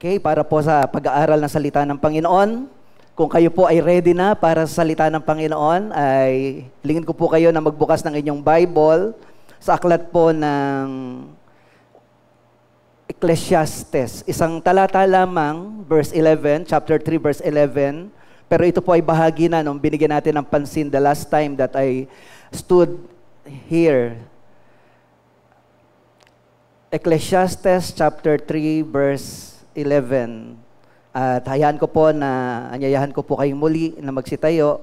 Okay, para po sa pag-aaral ng salita ng Panginoon. Kung kayo po ay ready na para sa salita ng Panginoon, ay hilingin ko po kayo na magbukas ng inyong Bible sa aklat po ng Ecclesiastes. Isang talata lamang, verse 11, chapter 3, verse 11. Pero ito po ay bahagi na nung binigyan natin ng pansin the last time that I stood here. Ecclesiastes chapter 3, verse 11. At hayaan ko po na, anyayahan ko po kayong muli na magsitayo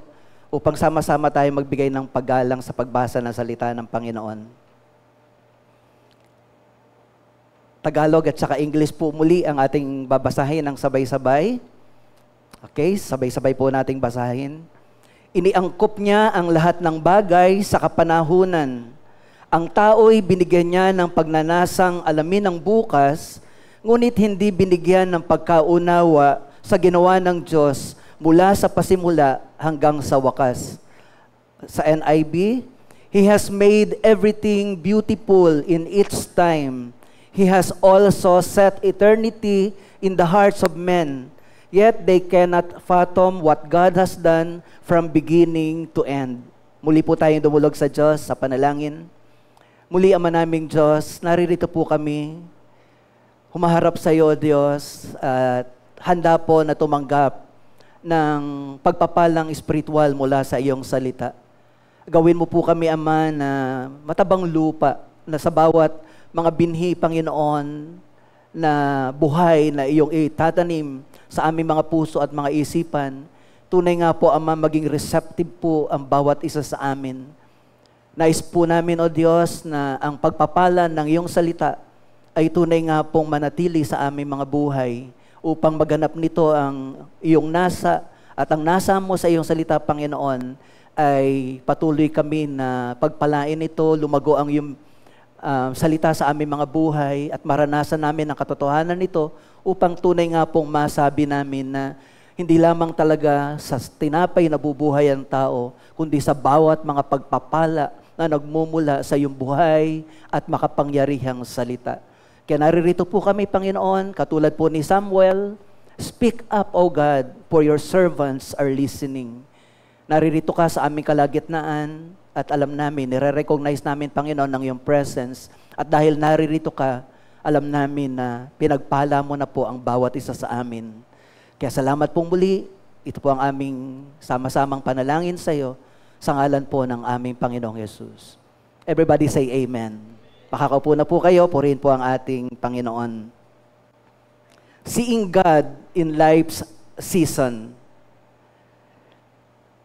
upang sama-sama tayo magbigay ng paggalang sa pagbasa ng salita ng Panginoon. Tagalog at saka English po muli ang ating babasahin ng sabay-sabay. Okay, sabay-sabay po nating basahin. Iniangkop niya ang lahat ng bagay sa kapanahunan. Ang tao'y binigyan niya ng pagnanasang alamin ang bukas, ngunit hindi binigyan ng pagkaunawa sa ginawa ng Diyos mula sa pasimula hanggang sa wakas. Sa NIV, He has made everything beautiful in its time. He has also set eternity in the hearts of men, yet they cannot fathom what God has done from beginning to end. Muli po tayong dumulog sa Diyos, sa panalangin. Muli, Ama naming Diyos, naririto po kami, humaharap sa iyo, Diyos, at handa po na tumanggap ng pagpapalang espiritual mula sa iyong salita. Gawin mo po kami, Ama, na matabang lupa na sa bawat mga binhi, Panginoon, na buhay na iyong itatanim sa aming mga puso at mga isipan. Tunay nga po, Ama, maging receptive po ang bawat isa sa amin. Nais po namin, O Diyos, na ang pagpapala ng iyong salita ay tunay nga pong manatili sa aming mga buhay upang maganap nito ang iyong nasa at ang nasa mo sa iyong salita, Panginoon, ay patuloy kami na pagpalain ito, lumago ang iyong salita sa aming mga buhay at maranasan namin ang katotohanan nito upang tunay nga pong masabi namin na hindi lamang talaga sa tinapay na bubuhay ang tao, kundi sa bawat mga pagpapala na nagmumula sa iyong buhay at makapangyarihang salita. Kaya naririto po kami, Panginoon, katulad po ni Samuel, speak up, O God, for your servants are listening. Naririto ka sa aming kalagitnaan at alam namin, nire-recognize namin, Panginoon, ng iyong presence. At dahil naririto ka, alam namin na pinagpala mo na po ang bawat isa sa amin. Kaya salamat pong muli, ito po ang aming sama-samang panalangin sa iyo, sa ngalan po ng aming Panginoong Yesus. Everybody say amen. Makakaupo na po kayo, purihin po ang ating Panginoon. Seeing God in life's season.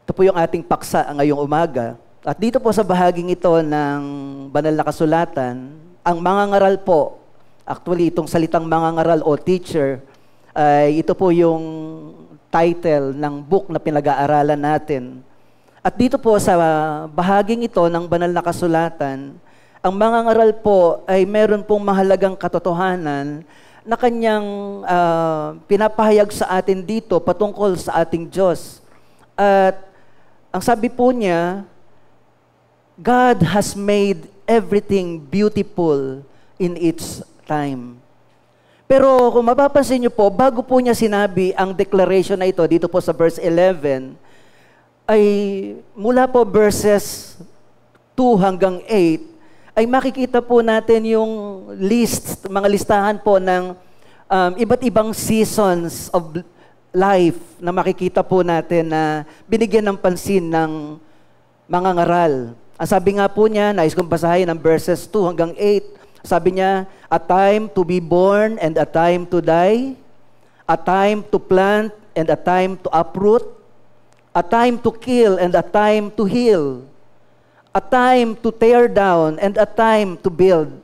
Ito po yung ating paksa ngayong umaga. At dito po sa bahaging ito ng banal na kasulatan, ang mangangaral po, actually itong salitang mangangaral o teacher, ay ito po yung title ng book na pinag-aaralan natin. At dito po sa bahaging ito ng banal na kasulatan, ang mangangaral po ay meron pong mahalagang katotohanan na kanyang pinapahayag sa atin dito patungkol sa ating Diyos. At ang sabi po niya, God has made everything beautiful in its time. Pero kung mapapansin niyo po, bago po niya sinabi ang declaration na ito, dito po sa verse 11, ay mula po verses 2 hanggang 8, ay makikita po natin yung list, mga listahan po ng iba't ibang seasons of life na makikita po natin na binigyan ng pansin ng mga ngaral. Ang sabi nga po niya, nais kong basahin ang verses 2 hanggang 8. Sabi niya, a time to be born and a time to die, a time to plant and a time to uproot, a time to kill and a time to heal, a time to tear down and a time to build,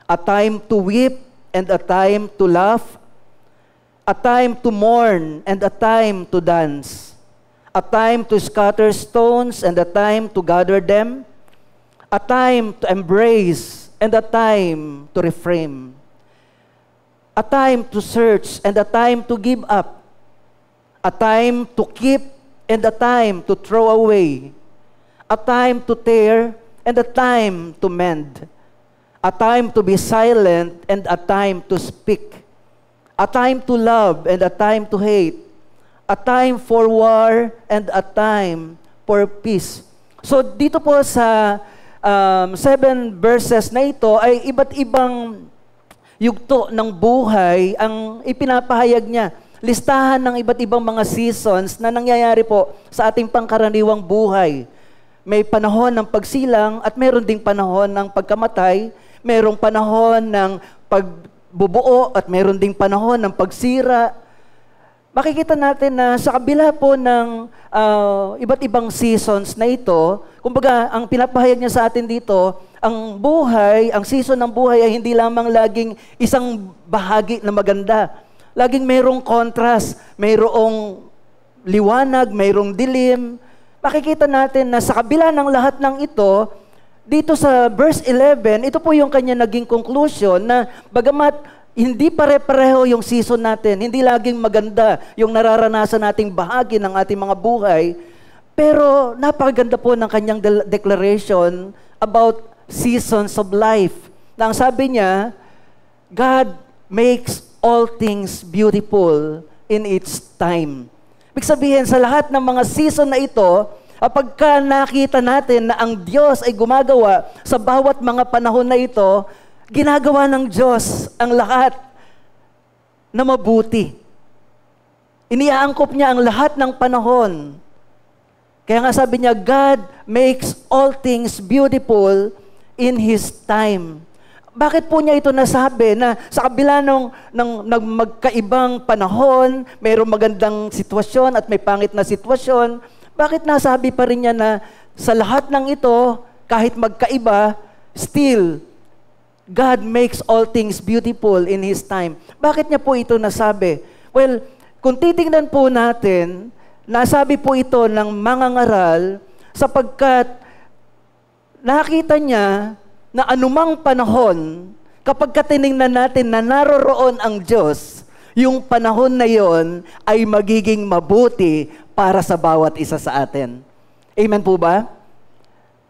a time to weep and a time to laugh, a time to mourn and a time to dance, a time to scatter stones and a time to gather them, a time to embrace and a time to refrain, a time to search and a time to give up, a time to keep and a time to throw away, a time to tear and a time to mend, a time to be silent and a time to speak, A time to love and a time to hate. A time for war and a time for peace. So dito po sa 7 verses na ito ay iba't ibang yugto ng buhay ang ipinapahayag niya. Listahan ng iba't ibang mga seasons na nangyayari po sa ating pangkaraniwang buhay. May panahon ng pagsilang at meron ding panahon ng pagkamatay, merong panahon ng pagbubuo at meron ding panahon ng pagsira. Makikita natin na sa kabila po ng iba't ibang seasons na ito, kumbaga ang pinapahayag niya sa atin dito, ang buhay, ang season ng buhay ay hindi lamang laging isang bahagi na maganda. Laging mayroong contrast, mayroong liwanag, mayroong dilim. Makikita natin na sa kabila ng lahat ng ito, dito sa verse 11, ito po yung kanya naging conclusion na bagamat hindi pare-pareho yung season natin, hindi laging maganda yung nararanasan nating bahagi ng ating mga buhay, pero napakaganda po ng kanyang declaration about seasons of life. Na ang sabi niya, God makes all things beautiful in its time. Ibig sabihin, sa lahat ng mga season na ito, kapag nakita natin na ang Diyos ay gumagawa sa bawat mga panahon na ito, ginagawa ng Diyos ang lahat na mabuti. Iniaangkop niya ang lahat ng panahon. Kaya nga sabi niya, God makes all things beautiful in His time. Bakit po niya ito nasabi na sa kabila ng magkaibang panahon, mayroong magandang sitwasyon at may pangit na sitwasyon, bakit nasabi pa rin niya na sa lahat ng ito, kahit magkaiba, still, God makes all things beautiful in His time. Bakit niya po ito nasabi? Well, kung titingnan po natin, nasabi po ito ng mangangaral sapagkat nakita niya na anumang panahon, kapag katiningnan natin na naroroon ang Diyos, yung panahon na yon ay magiging mabuti para sa bawat isa sa atin. Amen po ba?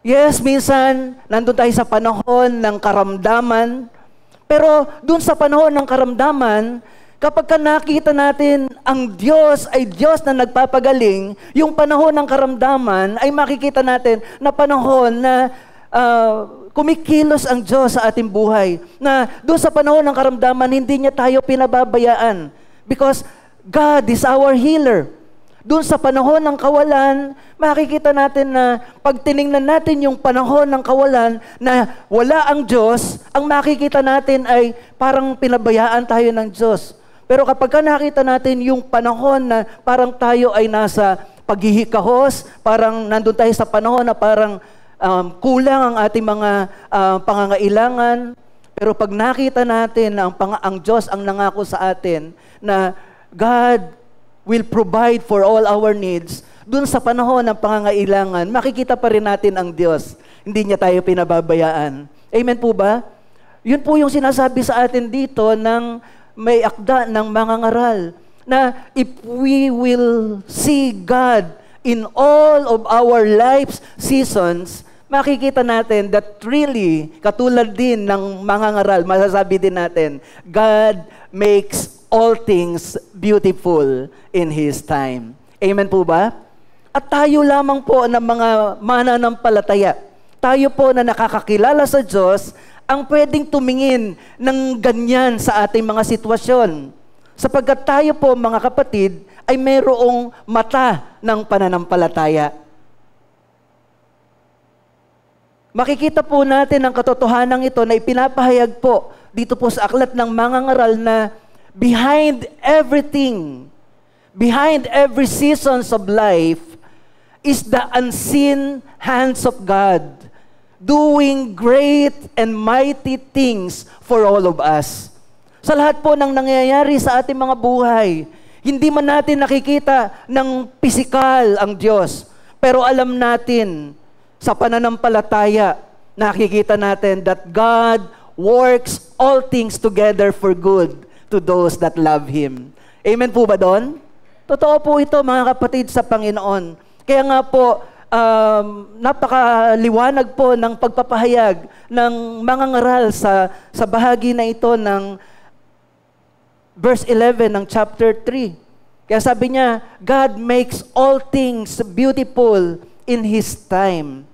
Yes, minsan, nandun tayo sa panahon ng karamdaman, pero dun sa panahon ng karamdaman, kapag nakita natin ang Diyos ay Diyos na nagpapagaling, yung panahon ng karamdaman ay makikita natin na panahon na kumikilos ang Diyos sa ating buhay. Na doon sa panahon ng karamdaman, hindi niya tayo pinababayaan. Because God is our healer. Doon sa panahon ng kawalan, makikita natin na pag tiningnan natin yung panahon ng kawalan na wala ang Diyos, ang makikita natin ay parang pinabayaan tayo ng Diyos. Pero kapag nakita natin yung panahon na parang tayo ay nasa paghihikahos, parang nandun tayo sa panahon na parang kulang ang ating mga pangangailangan. Pero pag nakita natin na ang Diyos ang nangako sa atin na God will provide for all our needs, dun sa panahon ng pangangailangan, makikita pa rin natin ang Diyos. Hindi niya tayo pinababayaan. Amen po ba? Yun po yung sinasabi sa atin dito ng may akda ng mangangaral na if we will see God in all of our life's seasons, makikita natin that really, katulad din ng mangangaral, masasabi din natin, God makes all things beautiful in His time. Amen po ba? At tayo lamang po ng mga mananampalataya, tayo po na nakakakilala sa Diyos, ang pwedeng tumingin ng ganyan sa ating mga sitwasyon. Sapagkat tayo po, mga kapatid, ay mayroong mata ng pananampalataya. Makikita po natin ang katotohanan ito na ipinapahayag po dito po sa aklat ng mangangaral na behind everything, behind every seasons of life is the unseen hands of God doing great and mighty things for all of us. Sa lahat po ng nangyayari sa ating mga buhay, hindi man natin nakikita ng pisikal ang Diyos, pero alam natin sa pananampalataya, nakikita natin that God works all things together for good to those that love Him. Amen po ba doon? Totoo po ito, mga kapatid, sa Panginoon. Kaya nga po, napakaliwanag po ng pagpapahayag ng mangangaral sa bahagi na ito ng verse 11 ng chapter 3. Kaya sabi niya, God makes all things beautiful in His time.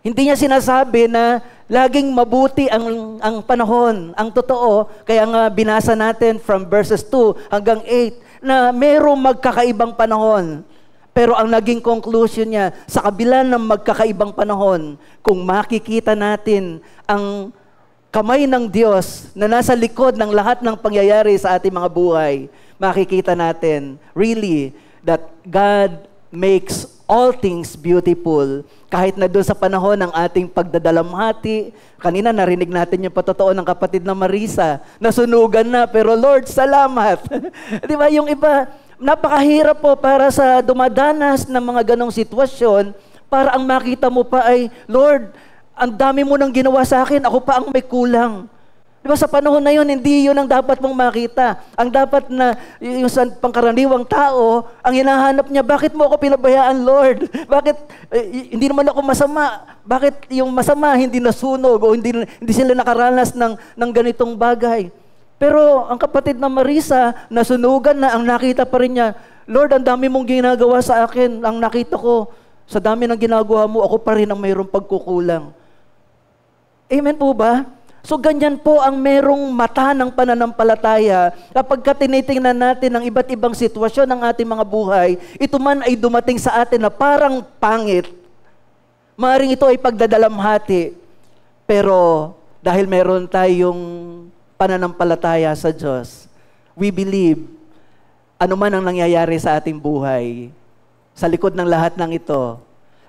Hindi niya sinasabi na laging mabuti ang panahon, ang totoo. Kaya nga binasa natin from verses 2 hanggang 8 na mayroong magkakaibang panahon. Pero ang naging conclusion niya, sa kabila ng magkakaibang panahon, kung makikita natin ang kamay ng Diyos na nasa likod ng lahat ng pangyayari sa ating mga buhay, makikita natin really that God makes all things beautiful. Kahit na doon sa panahon ng ating pagdadalamhati, kanina narinig natin yung patotoo ng kapatid na Marisa, nasunugan na, pero Lord, salamat. Di ba, yung iba, napakahirap po para sa dumadanas ng mga ganong sitwasyon, para ang makita mo pa ay, Lord, ang dami mo nang ginawa sa akin, ako pa ang may kulang. Di ba, sa panahon na yun, hindi yun ang dapat mong makita. Ang dapat na, yung sa pangkaraniwang tao, ang hinahanap niya, bakit mo ako pinabayaan, Lord? Bakit, hindi naman ako masama? Bakit yung masama hindi nasunog o hindi sila nakaranas ng ganitong bagay? Pero ang kapatid na Marisa, nasunugan na, ang nakita pa rin niya, Lord, ang dami mong ginagawa sa akin. Ang nakita ko, sa dami ng ginagawa mo, ako pa rin ang mayroong pagkukulang. Amen po ba? So ganyan po ang merong mata ng pananampalataya kapag tinitingnan natin ang iba't ibang sitwasyon ng ating mga buhay, ito man ay dumating sa atin na parang pangit. Maaaring ito ay pagdadalamhati. Pero dahil meron tayong pananampalataya sa Diyos, we believe ano man ang nangyayari sa ating buhay, sa likod ng lahat ng ito,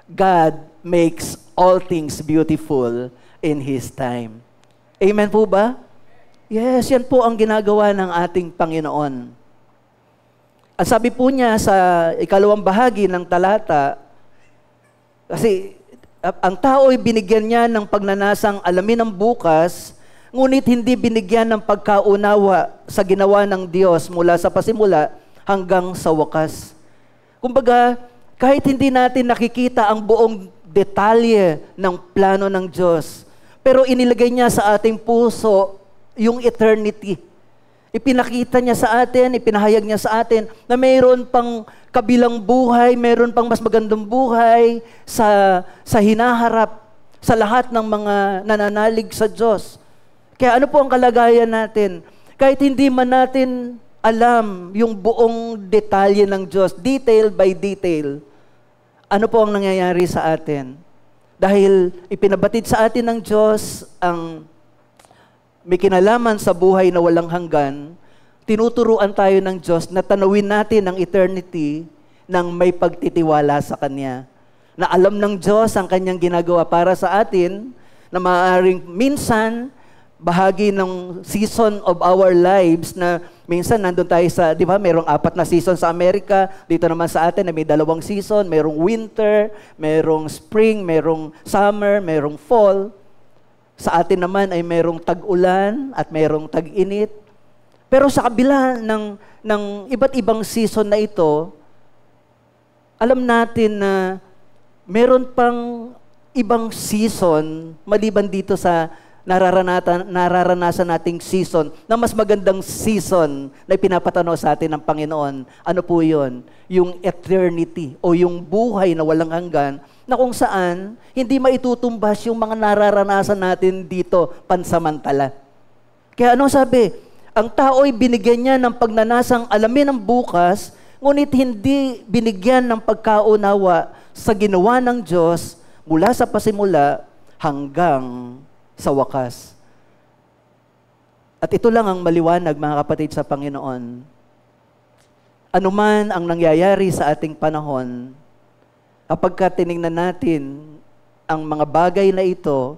God makes all things beautiful in His time. Amen po ba? Yes, yan po ang ginagawa ng ating Panginoon. Ang sabi po niya sa ikalawang bahagi ng talata, kasi ang tao ay binigyan niya ng pagnanasang alamin ang bukas, ngunit hindi binigyan ng pagkaunawa sa ginawa ng Diyos mula sa pasimula hanggang sa wakas. Kumbaga, kahit hindi natin nakikita ang buong detalye ng plano ng Diyos, pero inilagay niya sa ating puso yung eternity. Ipinakita niya sa atin, ipinahayag niya sa atin na mayroon pang kabilang buhay, mayroon pang mas magandang buhay sa hinaharap, sa lahat ng mga nananalig sa Diyos. Kaya ano po ang kalagayan natin? Kahit hindi man natin alam yung buong detalye ng Diyos, detail by detail, ano po ang nangyayari sa atin? Dahil ipinabatid sa atin ng Diyos ang may kinalaman sa buhay na walang hanggan, tinuturuan tayo ng Diyos na tanawin natin ang eternity ng may pagtitiwala sa Kanya. Na alam ng Diyos ang Kanyang ginagawa para sa atin, na maaaring minsan bahagi ng season of our lives na minsan nandun tayo sa, di ba, mayroong 4 na season sa Amerika, dito naman sa atin na may 2 season, mayroong winter, mayroong spring, mayroong summer, mayroong fall. Sa atin naman ay mayroong tag-ulan at mayroong tag-init. Pero sa kabila ng iba't ibang season na ito, alam natin na meron pang ibang season maliban dito sa nararanasan nating season, na mas magandang season na ipinapatanaw sa atin ng Panginoon. Ano po yun? Yung eternity o yung buhay na walang hanggan na kung saan hindi maitutumbas yung mga nararanasan natin dito pansamantala. Kaya ano sabi? Ang tao'y binigyan niya ng pagnanasang alamin ang bukas, ngunit hindi binigyan ng pagkaunawa sa ginawa ng Diyos mula sa pasimula hanggang sa wakas. At ito lang ang maliwanag, mga kapatid, sa Panginoon. Ano man ang nangyayari sa ating panahon, kapag tinignan natin ang mga bagay na ito,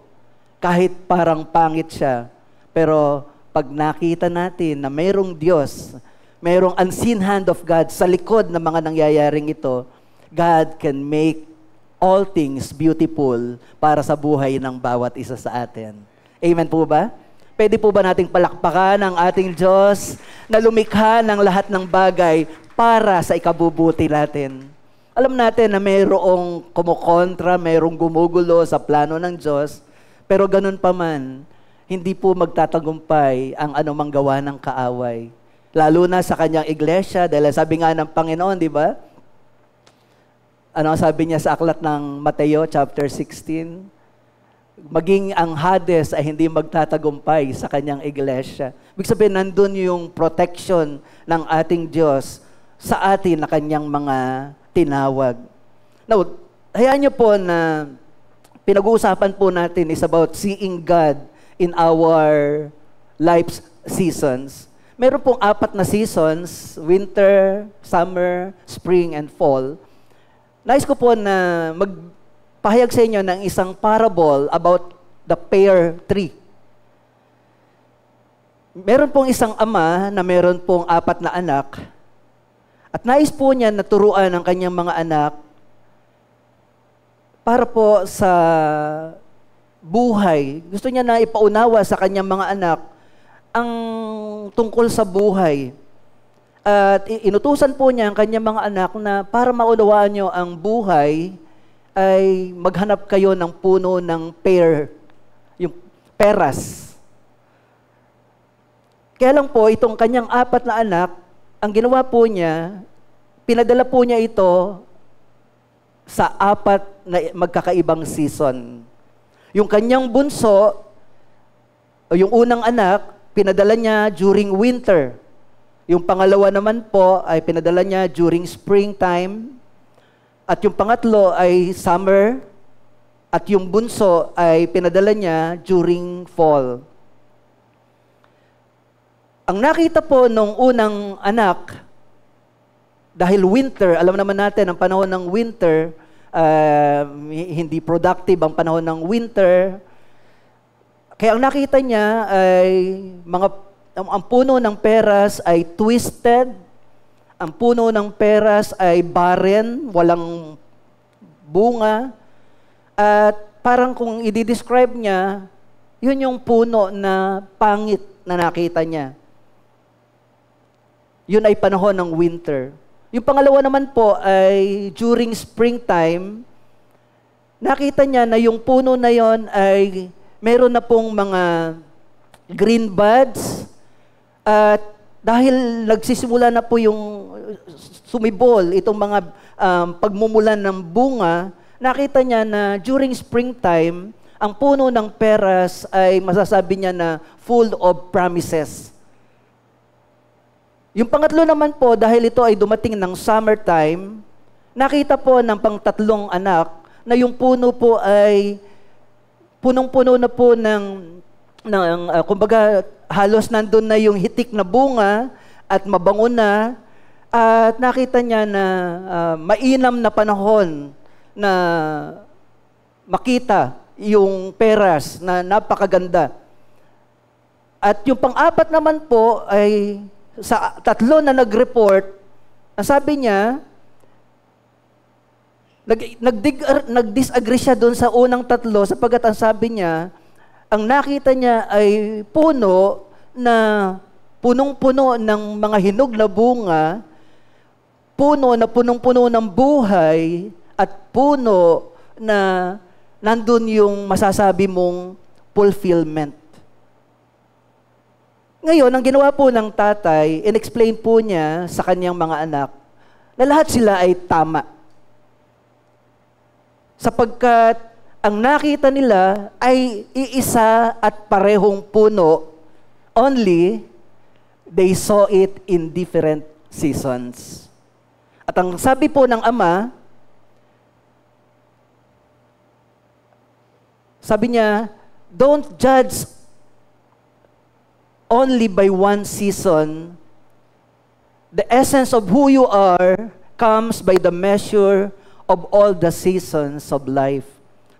kahit parang pangit siya, pero pag nakita natin na mayroong Diyos, mayroong unseen hand of God sa likod ng mga nangyayaring ito, God can make all things beautiful para sa buhay ng bawat isa sa atin. Amen po ba? Pwede po ba nating palakpakan ang ating Diyos na lumikha ng lahat ng bagay para sa ikabubuti natin? Alam natin na mayroong kumukontra, mayroong gumugulo sa plano ng Diyos, pero ganun pa man, hindi po magtatagumpay ang anumang gawa ng kaaway. Lalo na sa kanyang iglesia, dahil sabi nga ng Panginoon, di ba? Ano ang sabi niya sa aklat ng Mateo chapter 16? Maging ang Hades ay hindi magtatagumpay sa kanyang iglesia. Ibig sabihin, nandun yung protection ng ating Diyos sa atin na kanyang mga tinawag. Now, hayaan niyo po na pinag-uusapan po natin is about seeing God in our life's seasons. Meron pong 4 na seasons, winter, summer, spring, and fall. Nais ko po na magpahayag sa inyo ng isang parable about the pear tree. Meron pong isang ama na meron pong 4 na anak at nais po niya na turuan ang kanyang mga anak para po sa buhay. Gusto niya na ipaunawa sa kanyang mga anak ang tungkol sa buhay. At inutusan po niya ang kanyang mga anak na para maunawaan niyo ang buhay, ay maghanap kayo ng puno ng pear, yung peras. Kaya lang po, itong kanyang 4 na anak, ang ginawa po niya, pinadala po niya ito sa 4 na magkakaibang season. Yung kanyang bunso, o yung unang anak, pinadala niya during winter. Yung pangalawa naman po ay pinadala niya during springtime. At yung pangatlo ay summer. At yung bunso ay pinadala niya during fall. Ang nakita po nung unang anak, dahil winter, alam naman natin, ang panahon ng winter, hindi productive ang panahon ng winter. Kaya ang nakita niya ay ang puno ng peras ay twisted, ang puno ng peras ay barren, walang bunga, at parang kung i-describe niya, yun yung puno na pangit na nakita niya. Yun ay panahon ng winter. Yung pangalawa naman po ay during springtime, nakita niya na yung puno na yon ay meron na pong mga green buds, at dahil nagsisimula na po yung sumibol, itong mga pagmumulan ng bunga, nakita niya na during springtime, ang puno ng peras ay masasabi niya na full of promises. Yung pangatlo naman po, dahil ito ay dumating ng summertime, nakita po ng pang-3 anak na yung puno po ay punong-puno na po kumbaga halos nandun na yung hitik na bunga at mabango na, at nakita niya na mainam na panahon na makita yung peras na napakaganda. At yung pang-4 naman po ay sa 3 na nag-report, sabi niya, nag-disagree siya doon sa unang 3 sapagkat ang sabi niya, ang nakita niya ay puno na punong-puno ng mga hinog na bunga, puno na punong-puno ng buhay, at puno na nandun yung masasabi mong fulfillment. Ngayon, ang ginawa po ng tatay, in-explain po niya sa kanyang mga anak na lahat sila ay tama. Sapagkat ang nakita nila ay iisa at parehong puno, only they saw it in different seasons. At ang sabi po ng ama, sabi niya, don't judge only by one season. The essence of who you are comes by the measure of all the seasons of life.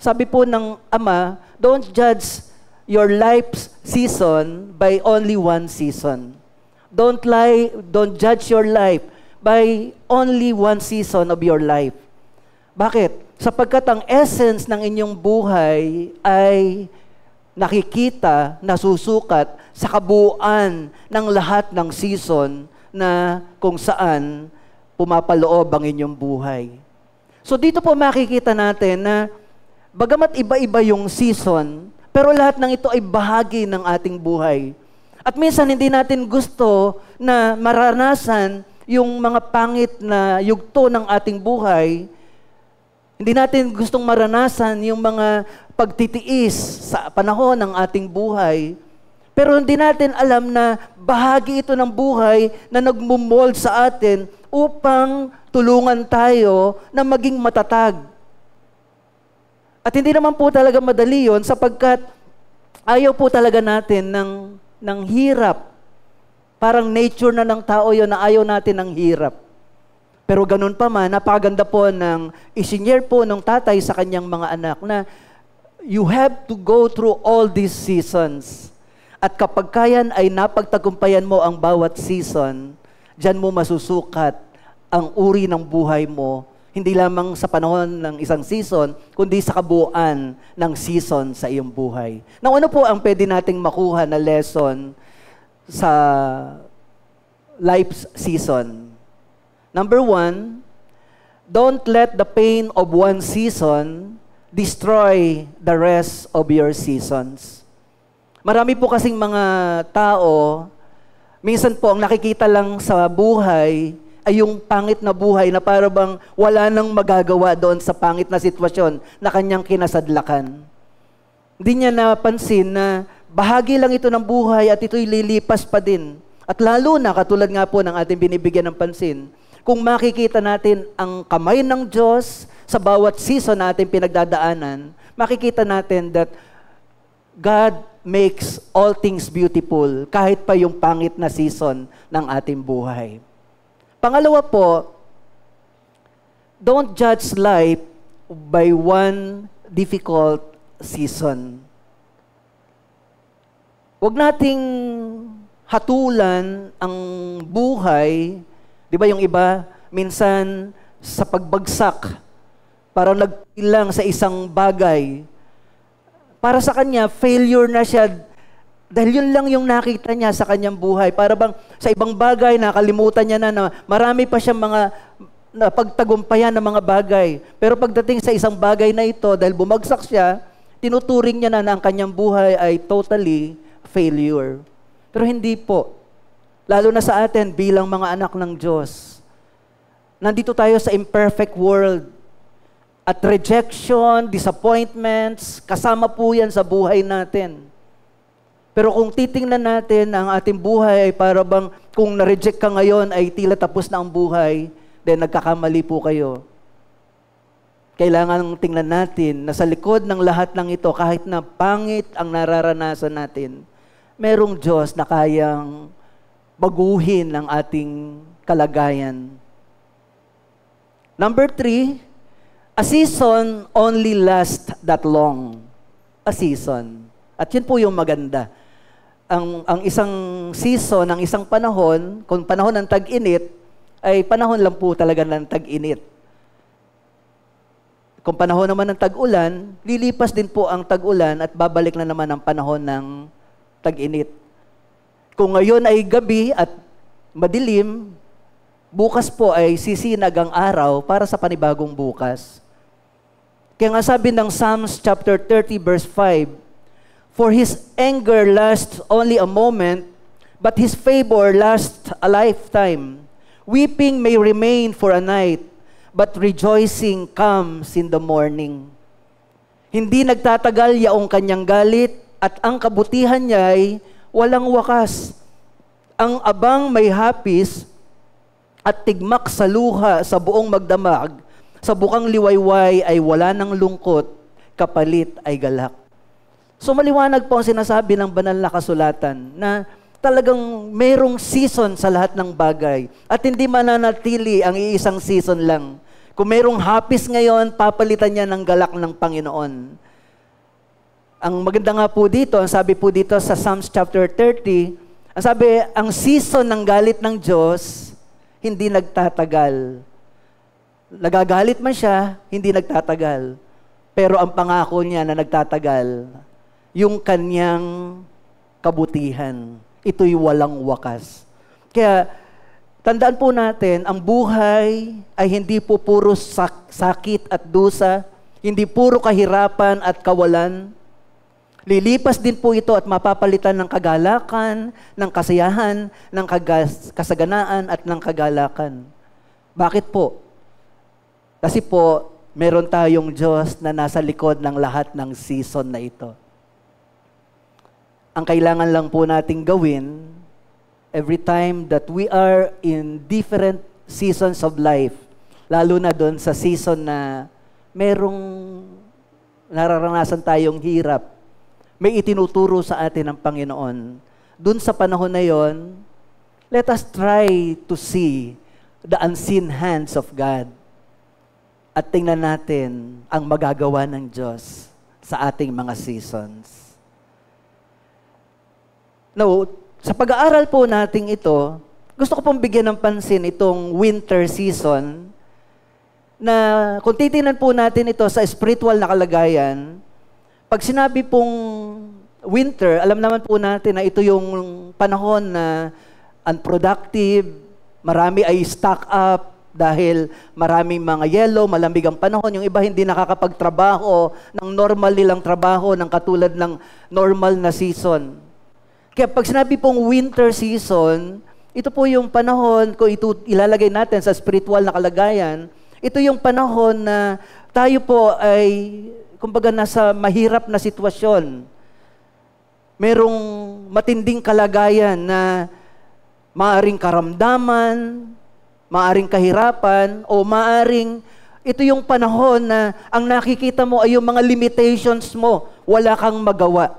Sabi po ng ama, don't judge your life's season by only one season. Don't judge your life by only one season of your life. Bakit? Sapagkat ang essence ng inyong buhay ay nakikita, nasusukat sa kabuuan ng lahat ng season na kung saan pumapaloob ang inyong buhay. So dito po makikita natin na bagamat iba-iba yung season, Pero lahat ng ito ay bahagi ng ating buhay. At minsan hindi natin gusto na maranasan yung mga pangit na yugto ng ating buhay. Hindi natin gustong maranasan yung mga pagtitiis sa panahon ng ating buhay. Pero hindi natin alam na bahagi ito ng buhay na nagmumold sa atin upang tulungan tayo na maging matatag. At hindi naman po talaga madali yun sapagkat ayaw po talaga natin ng hirap. Parang nature na ng tao yun na ayaw natin ng hirap. Pero ganun pa man, napakaganda po ng isinyer po ng tatay sa kanyang mga anak na you have to go through all these seasons. At kapag kayan ay napagtagumpayan mo ang bawat season, diyan mo masusukat ang uri ng buhay mo, hindi lamang sa panahon ng isang season, kundi sa kabuuan ng season sa iyong buhay. Now, ano po ang pwede nating makuha na lesson sa life season? Number 1, don't let the pain of one season destroy the rest of your seasons. Marami po kasing mga tao, minsan po ang nakikita lang sa buhay ay yung pangit na buhay na para bang wala nang magagawa doon sa pangit na sitwasyon na kanyang kinasadlakan. Hindi niya napansin na bahagi lang ito ng buhay at ito'y lilipas pa din. At lalo na, katulad nga po ng ating binibigyan ng pansin, kung makikita natin ang kamay ng Diyos sa bawat season na ating pinagdadaanan, makikita natin that God makes all things beautiful, kahit pa yung pangit na season ng ating buhay. Pangalawa po, don't judge life by one difficult season. Huwag nating hatulan ang buhay. Di ba yung iba, minsan sa pagbagsak, parang nagpilang sa isang bagay. Para sa kanya, failure na siya dahil yun lang yung nakita niya sa kanyang buhay. Para bang sa ibang bagay, nakalimutan niya na marami pa siyang mga pagtagumpayan ng mga bagay. Pero pagdating sa isang bagay na ito, dahil bumagsak siya, tinuturing niya na ang kanyang buhay ay totally failure. Pero hindi po. Lalo na sa atin bilang mga anak ng Diyos. Nandito tayo sa imperfect world. At rejection, disappointments, kasama po yan sa buhay natin. Pero kung titingnan natin ang ating buhay ay para bang kung na-reject ka ngayon ay tila tapos na ang buhay, then nagkakamali po kayo. Kailangan tingnan natin na sa likod ng lahat ng ito, kahit na pangit ang nararanasan natin, merong Diyos na kayang baguhin ang ating kalagayan. Number 3, a season only lasts that long. A season. At yun po yung maganda. Ang isang season, ang isang panahon, kung panahon ng tag-init, ay panahon lang po talaga ng tag-init. Kung panahon naman ng tag-ulan, lilipas din po ang tag-ulan at babalik na naman ang panahon ng tag-init. Kung ngayon ay gabi at madilim, bukas po ay sisinag ang araw para sa panibagong bukas. Kaya nga sabi ng Psalms chapter 30 verse 5, for his anger lasts only a moment, but his favor lasts a lifetime. Weeping may remain for a night, but rejoicing comes in the morning. Hindi nagtatagal yaong kanyang galit, at ang kabutihan niya ay walang wakas. Ang abang may hapis, at tigmak sa luha sa buong magdamag, sa bukang liwayway ay wala ng lungkot, kapalit ay galak. So maliwanag po ang sinasabi ng banal na kasulatan na talagang mayroong season sa lahat ng bagay at hindi mananatili ang iisang season lang. Kung mayroong hapis ngayon, papalitan niya ng galak ng Panginoon. Ang maganda nga po dito, ang sabi po dito sa Psalms chapter 30, ang sabi, ang season ng galit ng Diyos, hindi nagtatagal. Nagagalit man siya, hindi nagtatagal. Pero ang pangako niya na nagtatagal, yung kanyang kabutihan, ito'y walang wakas. Kaya, tandaan po natin, ang buhay ay hindi po puro sakit at dusa, hindi puro kahirapan at kawalan. Lilipas din po ito at mapapalitan ng kagalakan, ng kasiyahan, ng kasaganaan at ng kagalakan. Bakit po? Kasi po, meron tayong Diyos na nasa likod ng lahat ng season na ito. Ang kailangan lang po nating gawin, every time that we are in different seasons of life, lalo na doon sa season na merong nararanasan tayong hirap, may itinuturo sa atin ng Panginoon. Doon sa panahon na yon, let us try to see the unseen hands of God. At tingnan natin ang magagawa ng Diyos sa ating mga seasons. Now, sa pag-aaral po natin ito, gusto ko pong bigyan ng pansin itong winter season na kung titingnan po natin ito sa spiritual na kalagayan, pag sinabi pong winter, alam naman po natin na ito yung panahon na unproductive, marami ay stock up dahil maraming mga yelo, malamig ang panahon, yung iba hindi nakakapagtrabaho ng normal nilang trabaho ng katulad ng normal na season. Kaya pag sinabi pong winter season, ito po yung panahon, kung ito ilalagay natin sa spiritual na kalagayan, ito yung panahon na tayo po ay kumbaga nasa mahirap na sitwasyon. Merong matinding kalagayan na maaring karamdaman, maaring kahirapan, o maaring ito yung panahon na ang nakikita mo ay yung mga limitations mo, wala kang magawa.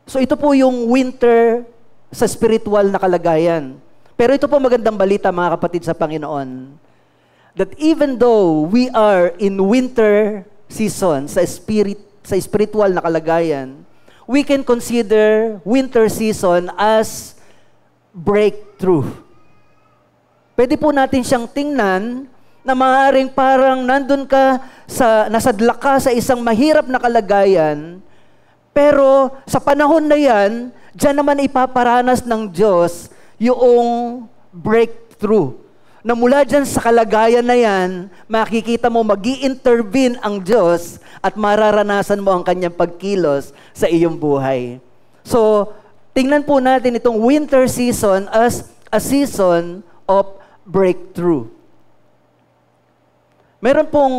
So ito po yung winter sa spiritual na kalagayan. Pero ito po magandang balita mga kapatid sa Panginoon, that even though we are in winter season sa spiritual na kalagayan, we can consider winter season as breakthrough. Pwede po natin siyang tingnan na maaaring parang nandun ka nasadlak ka sa isang mahirap na kalagayan, pero sa panahon na yan, diyan naman ipaparanas ng Diyos yung breakthrough. Na mula dyan sa kalagayan na yan, makikita mo magi-intervene ang Diyos at mararanasan mo ang kanyang pagkilos sa iyong buhay. So, tingnan po natin itong winter season as a season of breakthrough. Meron pong,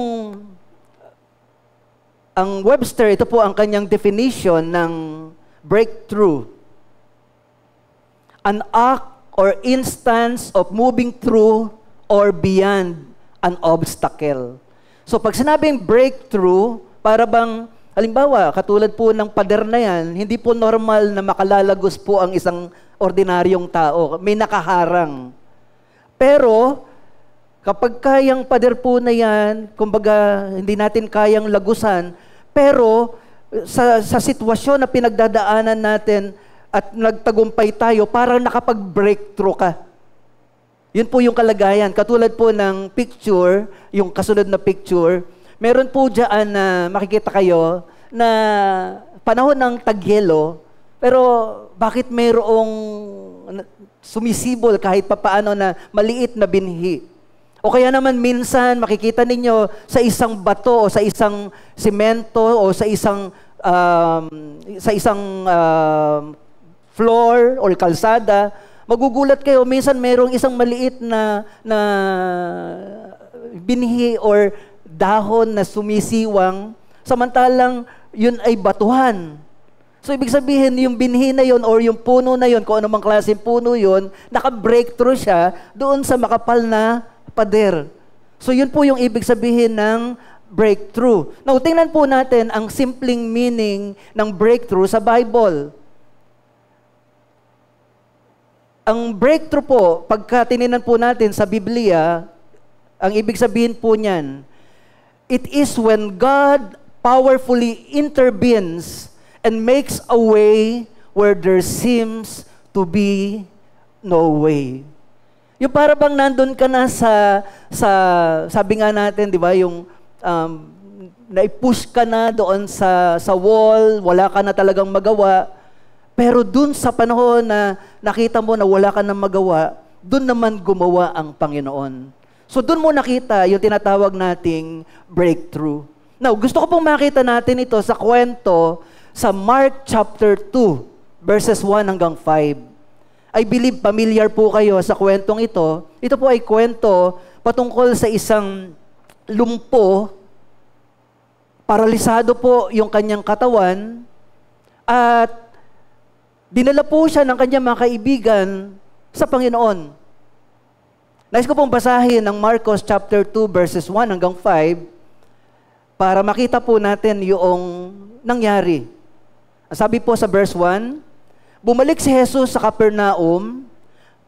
ang Webster, ito po ang kanyang definition ng breakthrough. An act or instance of moving through or beyond an obstacle. So pag sinabing breakthrough, para bang, halimbawa, katulad po ng pader na yan, hindi po normal na makalalagos po ang isang ordinaryong tao. May nakaharang. Pero, kapag kayang pader po na yan, kumbaga, hindi natin kayang lagusan, pero sa sitwasyon na pinagdadaanan natin, at nagtagumpay tayo, parang nakapag-breakthrough ka. Yun po yung kalagayan. Katulad po ng picture, yung kasunod na picture, meron po dyan na makikita kayo na panahon ng tagyelo, pero bakit mayroong sumisibol kahit papaano na maliit na binhi? O kaya naman minsan makikita ninyo sa isang bato o sa isang semento o sa isang floor or kalsada, magugulat kayo, minsan mayroong isang maliit na binhi or dahon na sumisiwang, samantalang yun ay batuhan. So, ibig sabihin, yung binhi na yun or yung puno na yun, kung anumang klaseng puno yun, naka-breakthrough siya doon sa makapal na pader. So, yun po yung ibig sabihin ng breakthrough. Now, tingnan po natin ang simpleng meaning ng breakthrough sa Bible. Ang breakthrough po, pagka tininan po natin sa Biblia, ang ibig sabihin po niyan, it is when God powerfully intervenes and makes a way where there seems to be no way. Yung para bang nandun ka na sa sabi nga natin, di ba, yung naipush ka na doon sa wall, wala ka na talagang magawa. Pero dun sa panahon na nakita mo na wala ka nang magawa, dun naman gumawa ang Panginoon. So dun mo nakita yung tinatawag nating breakthrough. Now, gusto ko pong makita natin ito sa kwento sa Mark chapter 2, verses 1 hanggang 5. I believe familiar po kayo sa kwentong ito. Ito po ay kwento patungkol sa isang lumpo. Paralisado po yung kanyang katawan at dinala po siya ng kanyang mga kaibigan sa Panginoon. Nais ko pong basahin ng Marcos chapter 2 verses 1 hanggang 5 para makita po natin yung nangyari. Sabi po sa verse 1, bumalik si Jesus sa Capernaum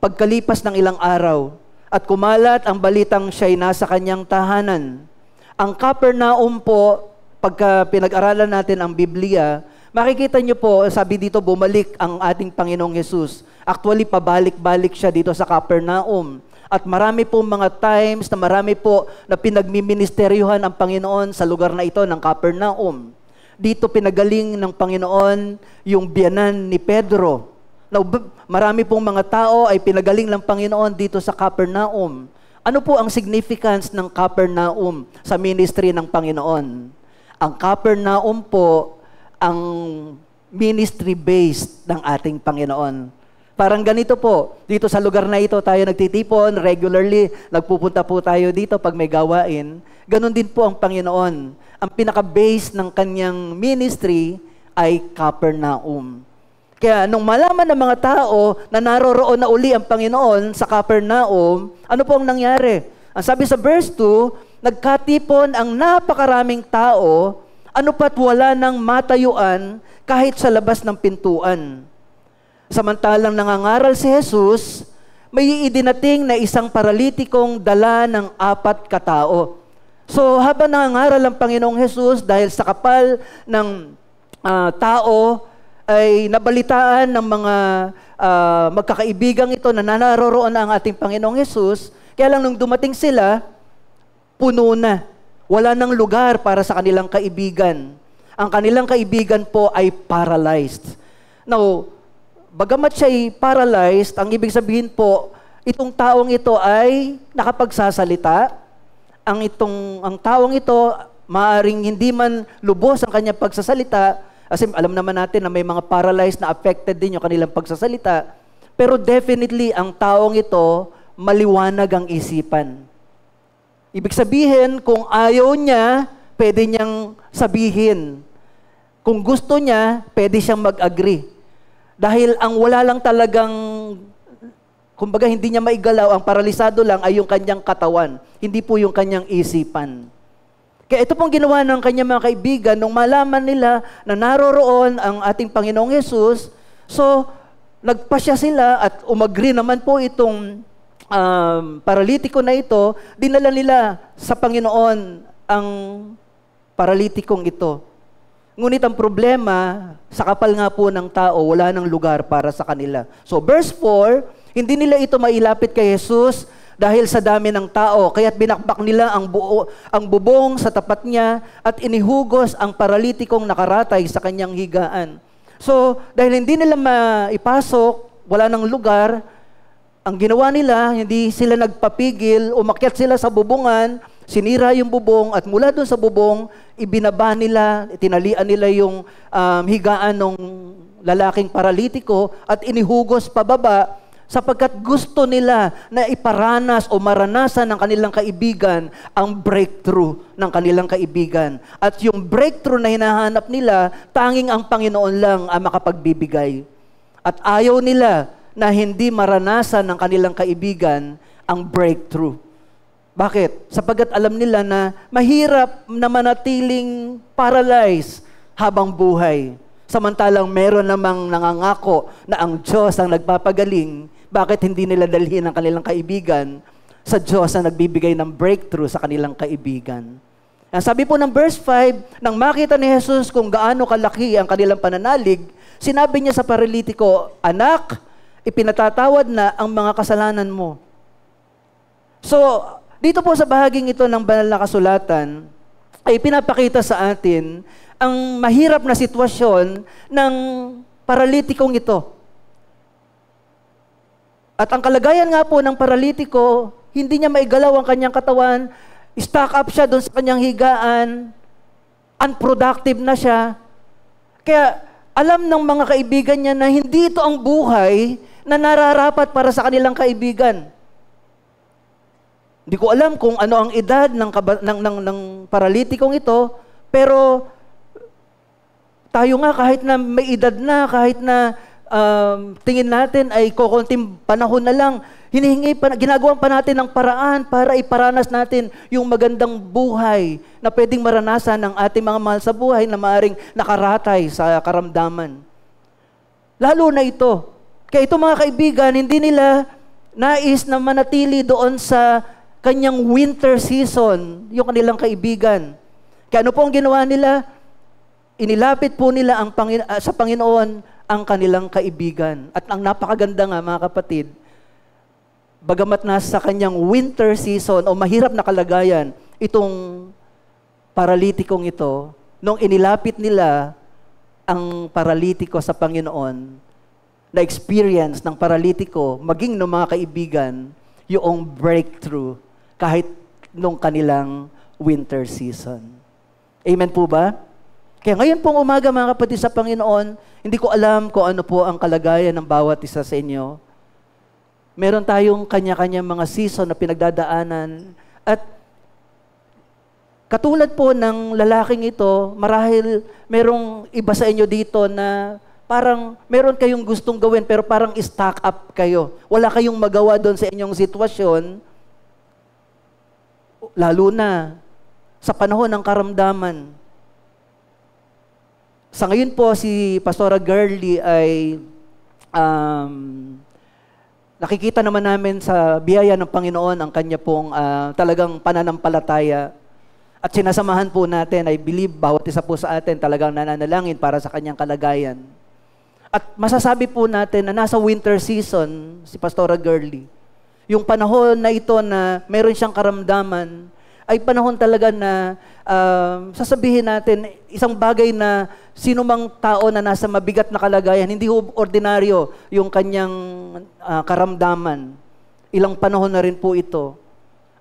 pagkalipas ng ilang araw at kumalat ang balitang siya'y nasa kanyang tahanan. Ang Capernaum po, pagka pinag-aralan natin ang Biblia, makikita niyo po, sabi dito, bumalik ang ating Panginoong Jesus. Actually, pabalik-balik siya dito sa Capernaum. At marami po mga times na marami po na pinagmiministeryuhan ang Panginoon sa lugar na ito ng Capernaum. Dito pinagaling ng Panginoon yung biyanan ni Pedro. Now, marami pong mga tao ay pinagaling ng Panginoon dito sa Capernaum. Ano po ang significance ng Capernaum sa ministry ng Panginoon? Ang Capernaum po ang ministry-based ng ating Panginoon. Parang ganito po, dito sa lugar na ito tayo nagtitipon, regularly, nagpupunta po tayo dito pag may gawain. Ganon din po ang Panginoon. Ang pinaka-base ng kanyang ministry ay Capernaum. Kaya nung malaman ng mga tao na naroroon na uli ang Panginoon sa Capernaum, ano po ang nangyari? Ang sabi sa verse 2, nagkatipon ang napakaraming tao, ano pat wala nang matayuan kahit sa labas ng pintuan. Samantalang nangangaral si Jesus, may idinating na isang paralitikong dala ng 4 katao. So habang nangangaral ang Panginoong Jesus dahil sa kapal ng tao, ay nabalitaan ng mga magkakaibigang ito na naroroon ang ating Panginoong Jesus, kaya lang nung dumating sila, puno na. Wala nang lugar para sa kanilang kaibigan. Ang kanilang kaibigan po ay paralyzed. Now, bagamat siya'y paralyzed, ang ibig sabihin po, itong taong ito ay nakapagsasalita. Ang taong ito, maaring hindi man lubos ang kanyang pagsasalita, kasi alam naman natin na may mga paralyzed na affected din yung kanilang pagsasalita. Pero definitely, ang taong ito, maliwanag ang isipan. Ibig sabihin, kung ayaw niya, pwede niyang sabihin. Kung gusto niya, pwede siyang mag-agree. Dahil ang wala lang talagang, kumbaga hindi niya maigalaw, ang paralisado lang ay yung kanyang katawan. Hindi po yung kanyang isipan. Kaya ito pong ginawa ng kanyang mga kaibigan, nung malaman nila na naroroon ang ating Panginoong Yesus, so nagpasya sila at umagri naman po itong paralitiko na ito, dinala nila sa Panginoon ang paralitikong ito. Ngunit ang problema, sa kapal nga po ng tao, wala nang lugar para sa kanila. So verse 4, hindi nila ito mailapit kay Jesus dahil sa dami ng tao, kaya't binakbak nila ang bubong sa tapat niya at inihugos ang paralitikong nakaratay sa kanyang higaan. So dahil hindi nila maipasok, wala nang lugar, ang ginawa nila, hindi sila nagpapigil, umakyat sila sa bubungan, sinira yung bubong, at mula doon sa bubong, ibinaba nila, tinalian nila yung higaan ng lalaking paralitiko at inihugos pababa sapagkat gusto nila na iparanas o maranasan ng kanilang kaibigan ang breakthrough ng kanilang kaibigan. At yung breakthrough na hinahanap nila, tanging ang Panginoon lang ang makapagbibigay. At ayaw nila na hindi maranasan ng kanilang kaibigan ang breakthrough. Bakit? Sapagkat alam nila na mahirap na manatiling paralyzed habang buhay. Samantalang meron namang nangangako na ang Diyos ang nagpapagaling, bakit hindi nila dalhin ang kanilang kaibigan sa Diyos na nagbibigay ng breakthrough sa kanilang kaibigan? Ang sabi po ng verse 5, nang makita ni Jesus kung gaano kalaki ang kanilang pananalig, sinabi niya sa paralitiko, "Anak, ipinatatawad na ang mga kasalanan mo." So, dito po sa bahaging ito ng banal na kasulatan, ay pinapakita sa atin ang mahirap na sitwasyon ng paralitikong ito. At ang kalagayan nga po ng paralitiko, hindi niya maigalaw ang kanyang katawan, stuck up siya doon sa kanyang higaan, unproductive na siya. Kaya, Alam ng mga kaibigan niya na hindi ito ang buhay na nararapat para sa kanilang kaibigan. Hindi ko alam kung ano ang edad ng paralitikong ito, pero tayo nga kahit na may edad na, kahit na tingin natin ay kukunting panahon na lang, ginagawan pa natin ng paraan para iparanas natin yung magandang buhay na pwedeng maranasan ng ating mga mahal sa buhay na maaring nakaratay sa karamdaman. Lalo na ito. Kaya ito mga kaibigan, hindi nila nais na manatili doon sa kanyang winter season, yung kanilang kaibigan. Kaya ano po ang ginawa nila? Inilapit po nila sa Panginoon ang kanilang kaibigan. At ang napakaganda nga mga kapatid, bagamat nasa kanyang winter season o mahirap na kalagayan, itong paralitikong ito, nung inilapit nila ang paralitiko sa Panginoon, na experience ng paralitiko, maging ng mga kaibigan, yung breakthrough kahit nung kanilang winter season. Amen po ba? Kaya ngayon pong umaga mga kapatid sa Panginoon, hindi ko alam kung ano po ang kalagayan ng bawat isa sa inyo. Meron tayong kanya-kanya mga season na pinagdadaanan. At katulad po ng lalaking ito, marahil merong iba sa inyo dito na parang meron kayong gustong gawin pero parang stack up kayo. Wala kayong magawa doon sa inyong sitwasyon, lalo na sa panahon ng karamdaman. Sa ngayon po, si Pastora Girlie ay nakikita naman namin sa biyaya ng Panginoon ang kanya pong talagang pananampalataya. At sinasamahan po natin, I believe, bawat isa po sa atin talagang nananalangin para sa kanyang kalagayan. At masasabi po natin na nasa winter season si Pastora Girlie. Yung panahon na ito na meron siyang karamdaman, ay panahon talaga na sasabihin natin, isang bagay na sino mang tao na nasa mabigat na kalagayan, hindi ordinaryo yung kanyang karamdaman. Ilang panahon na rin po ito.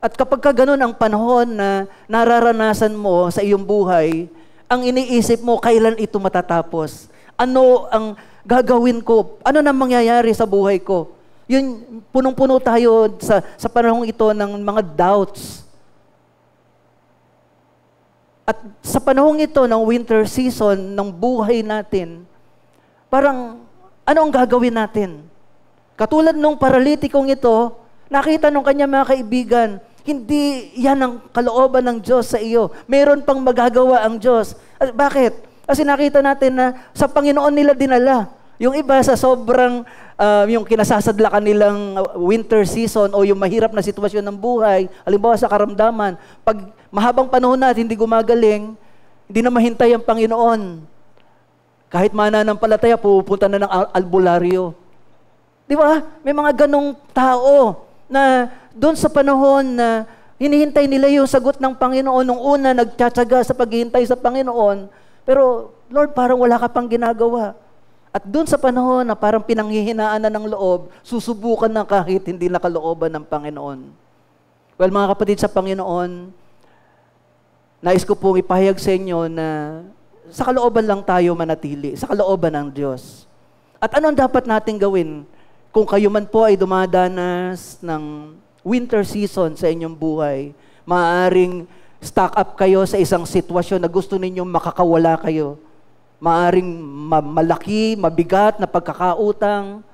At kapag ka ganun ang panahon na nararanasan mo sa iyong buhay, ang iniisip mo, kailan ito matatapos? Ano ang gagawin ko? Ano na mangyayari sa buhay ko? Yun, punong-puno tayo sa panahong ito ng mga doubts. At sa panahong ito ng winter season ng buhay natin, parang ano ang gagawin natin? Katulad nung paralitikong ito, nakita nung kanya mga kaibigan, hindi yan ang kalooban ng Diyos sa iyo. Meron pang magagawa ang Diyos. At bakit? Kasi nakita natin na sa Panginoon nila dinala. Yung iba sa sobrang yung kinasasadlakan nilang winter season o yung mahirap na sitwasyon ng buhay, halimbawa sa karamdaman, pag mahabang panahon na at hindi gumagaling, hindi na mahintay ang Panginoon. Kahit mananampalataya, pupunta na ng albularyo. Di ba? May mga ganong tao na doon sa panahon na hinihintay nila yung sagot ng Panginoon. Nung una, nagtsatsaga sa paghihintay sa Panginoon, pero Lord, parang wala ka pang ginagawa. At doon sa panahon na parang pinanghihinaan na ng loob, susubukan na kahit hindi nakalooban ng Panginoon. Well, mga kapatid sa Panginoon, nais ko pong ipahayag sa inyo na sa kalooban lang tayo manatili, sa kalooban ng Diyos. At ano ang dapat natin gawin kung kayo man po ay dumadanas ng winter season sa inyong buhay? Maaaring stock up kayo sa isang sitwasyon na gusto ninyong makakawala kayo. Maaring malaki, mabigat na pagkakautang,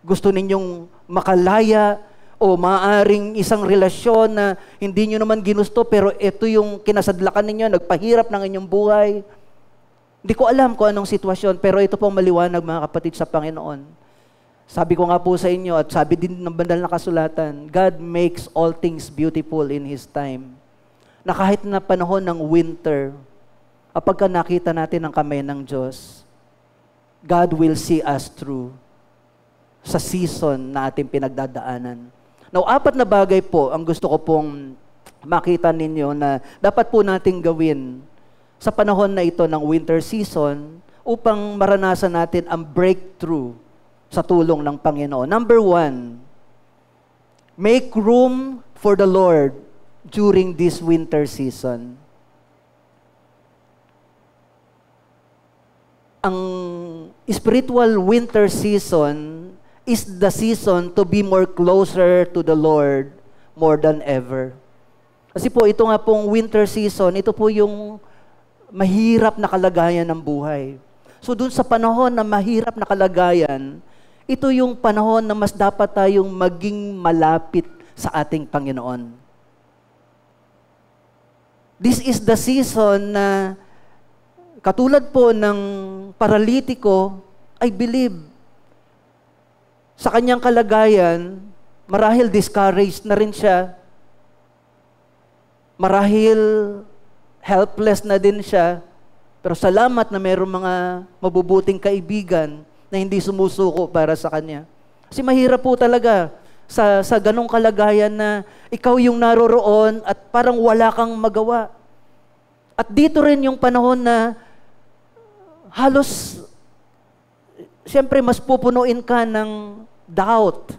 gusto ninyong makalaya, o maaring isang relasyon na hindi nyo naman ginusto, pero ito yung kinasadlakan ninyo, nagpahirap ng inyong buhay. Hindi ko alam kung anong sitwasyon, pero ito pong maliwanag mga kapatid sa Panginoon. Sabi ko nga po sa inyo, at sabi din ng banal na kasulatan, God makes all things beautiful in His time. Na kahit na panahon ng winter, kapag nakita natin ang kamay ng Diyos, God will see us through sa season na ating pinagdadaanan. Now, 4 na bagay po ang gusto ko pong makita ninyo na dapat po nating gawin sa panahon na ito ng winter season upang maranasan natin ang breakthrough sa tulong ng Panginoon. Number 1, make room for the Lord during this winter season. ang spiritual winter season is the season to be more closer to the Lord more than ever. Kasi po, ito nga pong winter season, ito po yung mahirap na kalagayan ng buhay. So dun sa panahon na mahirap na kalagayan, ito yung panahon na mas dapat tayong maging malapit sa ating Panginoon. This is the season na katulad po ng paralitiko, I believe, sa kanyang kalagayan, marahil discouraged na rin siya, marahil helpless na din siya, pero salamat na mayroong mga mabubuting kaibigan na hindi sumusuko para sa kanya. Kasi mahirap po talaga sa ganong kalagayan na ikaw yung naroroon at parang wala kang magawa. At dito rin yung panahon na halos, siyempre mas pupunuin ka ng doubt.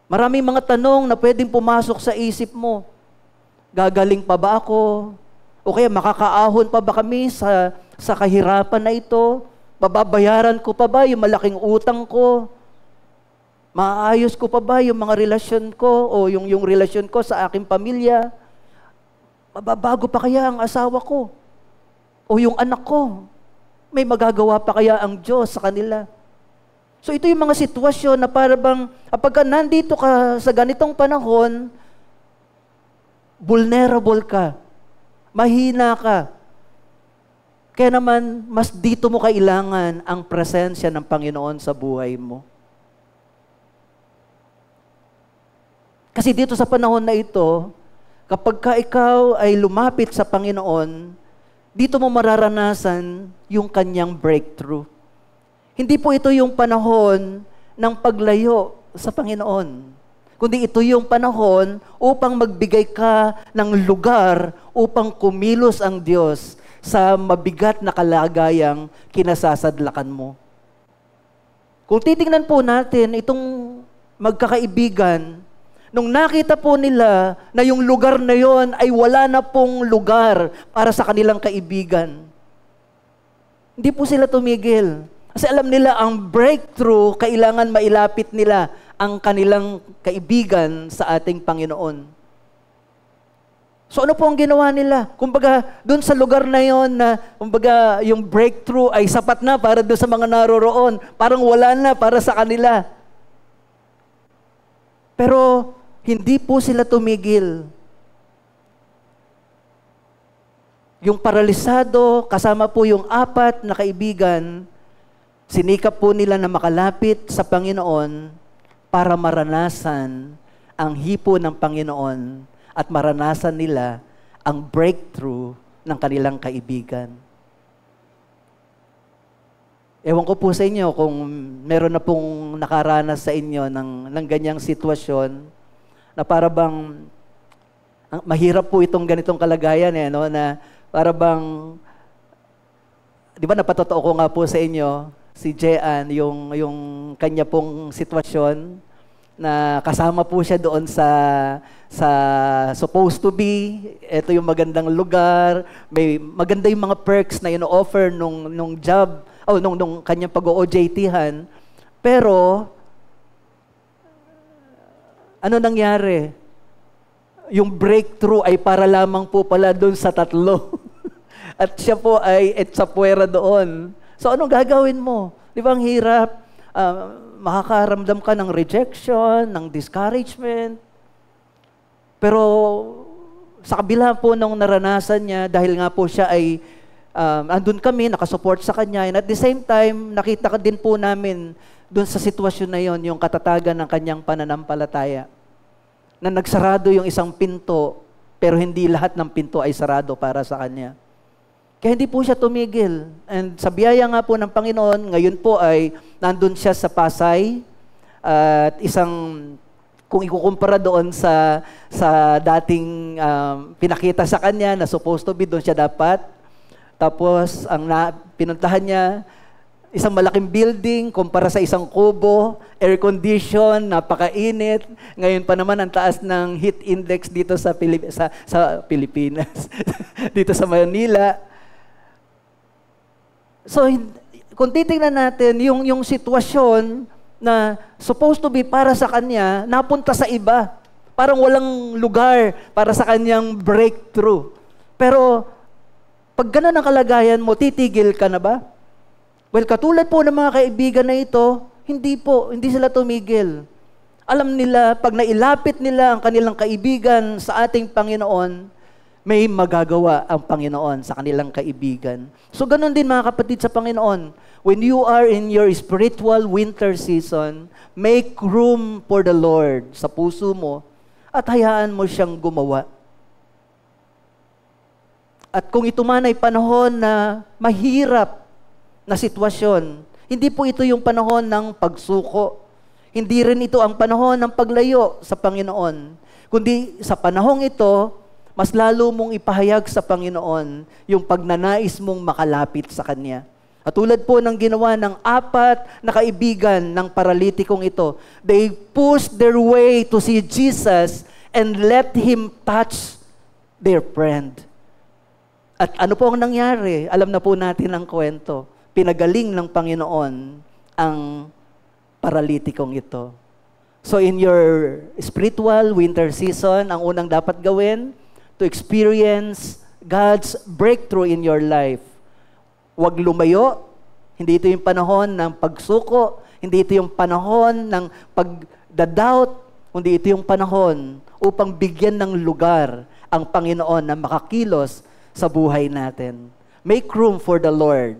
Maraming mga tanong na pwedeng pumasok sa isip mo. Gagaling pa ba ako? O kaya makakaahon pa ba kami sa kahirapan na ito? Mababayaran ko pa ba yung malaking utang ko? Maayos ko pa ba yung mga relasyon ko o yung relasyon ko sa aking pamilya? Mababago pa kaya ang asawa ko? O yung anak ko? May magagawa pa kaya ang Diyos sa kanila? So ito yung mga sitwasyon na parang kapag nandito ka sa ganitong panahon, vulnerable ka, mahina ka. Kaya naman, mas dito mo kailangan ang presensya ng Panginoon sa buhay mo. Kasi dito sa panahon na ito, kapag ka ikaw ay lumapit sa Panginoon, dito mo mararanasan yung kanyang breakthrough. Hindi po ito yung panahon ng paglayo sa Panginoon, kundi ito yung panahon upang magbigay ka ng lugar upang kumilos ang Diyos sa mabigat na kalagayang kinasasadlakan mo. Kung titingnan po natin itong magkakaibigan, nung nakita po nila na yung lugar na yon ay wala na pong lugar para sa kanilang kaibigan, hindi po sila tumigil. Kasi alam nila ang breakthrough, kailangan mailapit nila ang kanilang kaibigan sa ating Panginoon. So ano po ang ginawa nila? Kumbaga, doon sa lugar na yon na, kumbaga, yung breakthrough ay sapat na para doon sa mga naroroon. Parang wala na para sa kanila. Pero, hindi po sila tumigil. Yung paralisado, kasama po yung 4 na kaibigan, sinikap po nila na makalapit sa Panginoon para maranasan ang hipo ng Panginoon at maranasan nila ang breakthrough ng kanilang kaibigan. Ewan ko po sa inyo kung meron na pong nakaranas sa inyo ng ganyang sitwasyon na para bang mahirap po itong ganitong kalagayan no? Na para bang, di ba napatotoo ko nga po sa inyo, si Jean, yung kanya pong sitwasyon na kasama po siya doon sa supposed to be, ito yung magandang lugar, may maganda yung mga perks na ino-offer nung job, nung kanyang pag-OJT-han. Pero, ano nangyari? Yung breakthrough ay para lamang po pala doon sa 3. At siya po ay etsapuera doon. So, anong gagawin mo? Di ba ang hirap? Makakaramdam ka ng rejection, ng discouragement. Pero sa kabila po nung naranasan niya, dahil nga po siya ay, andun kami, nakasupport sa kanya, and at the same time, nakita ka din po namin dun sa sitwasyon na yon, yung katatagan ng kanyang pananampalataya. Na nagsarado yung isang pinto, pero hindi lahat ng pinto ay sarado para sa kanya. Kaya hindi po siya tumigil. And sa biyaya nga po ng Panginoon, ngayon po ay nandun siya sa Pasay. At kung ikukumpara doon sa dating pinakita sa kanya na supposed to be, doon siya dapat. Tapos, pinuntahan niya, isang malaking building, kumpara sa isang kubo, air condition, napakainit. Ngayon pa naman ang taas ng heat index dito sa Pilipinas, dito sa Manila. So, kung titingnan natin, yung sitwasyon na supposed to be para sa kanya, napunta sa iba. Parang walang lugar para sa kanyang breakthrough. Pero, pag ganun ang kalagayan mo, titigil ka na ba? Well, katulad po ng mga kaibigan na ito, hindi sila tumigil. Alam nila, pag nailapit nila ang kanilang kaibigan sa ating Panginoon, may magagawa ang Panginoon sa kanilang kaibigan. So, ganun din mga kapatid sa Panginoon. When you are in your spiritual winter season, make room for the Lord sa puso mo at hayaan mo siyang gumawa. At kung ito man ay panahon na mahirap na sitwasyon, hindi po ito yung panahon ng pagsuko. Hindi rin ito ang panahon ng paglayo sa Panginoon. Kundi sa panahong ito, mas lalo mong ipahayag sa Panginoon yung pagnanais mong makalapit sa Kanya. At tulad po ng ginawa ng 4 na kaibigan ng paralitikong ito, they pushed their way to see Jesus and let Him touch their friend. At ano po ang nangyari? Alam na po natin ang kwento. Pinagaling ng Panginoon ang paralitikong ito. So in your spiritual winter season, ang unang dapat gawin, to experience God's breakthrough in your life. Huwag lumayo. Hindi ito yung panahon ng pagsuko. Hindi ito yung panahon ng pagdadoubt. Kundi ito yung panahon upang bigyan ng lugar ang Panginoon na makakilos sa buhay natin. Make room for the Lord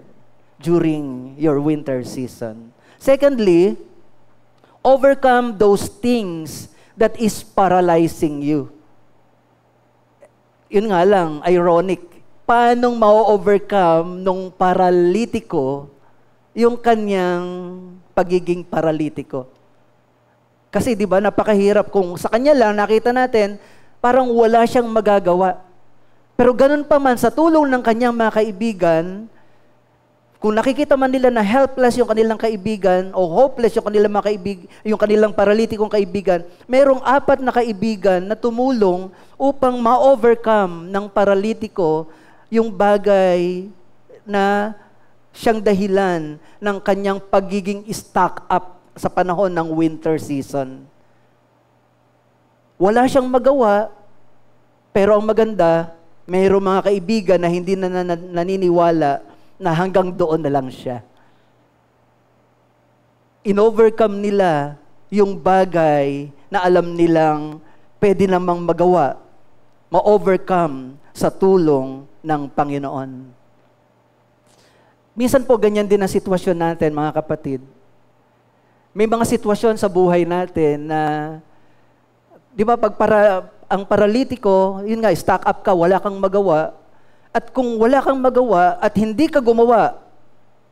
during your winter season. Secondly, overcome those things that is paralyzing you. Yun nga lang, ironic. Paanong ma-overcome nung paralitiko yung kanyang pagiging paralitiko? Kasi di ba napakahirap kung sa kanya lang nakita natin, parang wala siyang magagawa. Pero ganun pa man, sa tulong ng kanyang mga kaibigan, kung nakikita man nila na helpless yung kanilang kaibigan o hopeless yung kanilang mga yung kanilang paralitikong kaibigan, merong 4 na kaibigan na tumulong upang ma-overcome ng paralitiko yung bagay na siyang dahilan ng kanyang pagiging stuck up sa panahon ng winter season. Wala siyang magawa, pero ang maganda, mayroong mga kaibigan na hindi na naniniwala na hanggang doon na lang siya. In-overcome nila yung bagay na alam nilang pwede namang magawa, ma-overcome sa tulong ng Panginoon. Minsan po ganyan din ang sitwasyon natin, mga kapatid. May mga sitwasyon sa buhay natin na, di ba, ang paralitiko, yun nga, stuck up ka, wala kang magawa. At kung wala kang magawa at hindi ka gumawa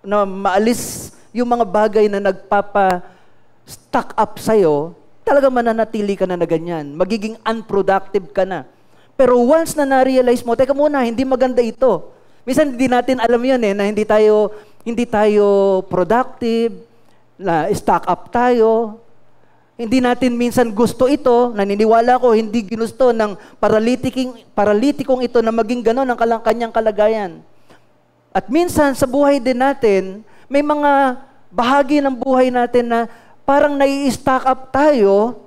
na maalis yung mga bagay na nagpapa-stuck up sa'yo, talagang mananatili ka na ganyan. Magiging unproductive ka na. Pero once na na-realize mo, teka muna, hindi maganda ito. Minsan hindi natin alam yun na hindi tayo productive, na stuck up tayo. Hindi natin minsan gusto ito, naniniwala ko, hindi ginusto ng paralitikong ito na maging ganon ang kanyang kalagayan. At minsan sa buhay din natin, may mga bahagi ng buhay natin na parang nai-stack up tayo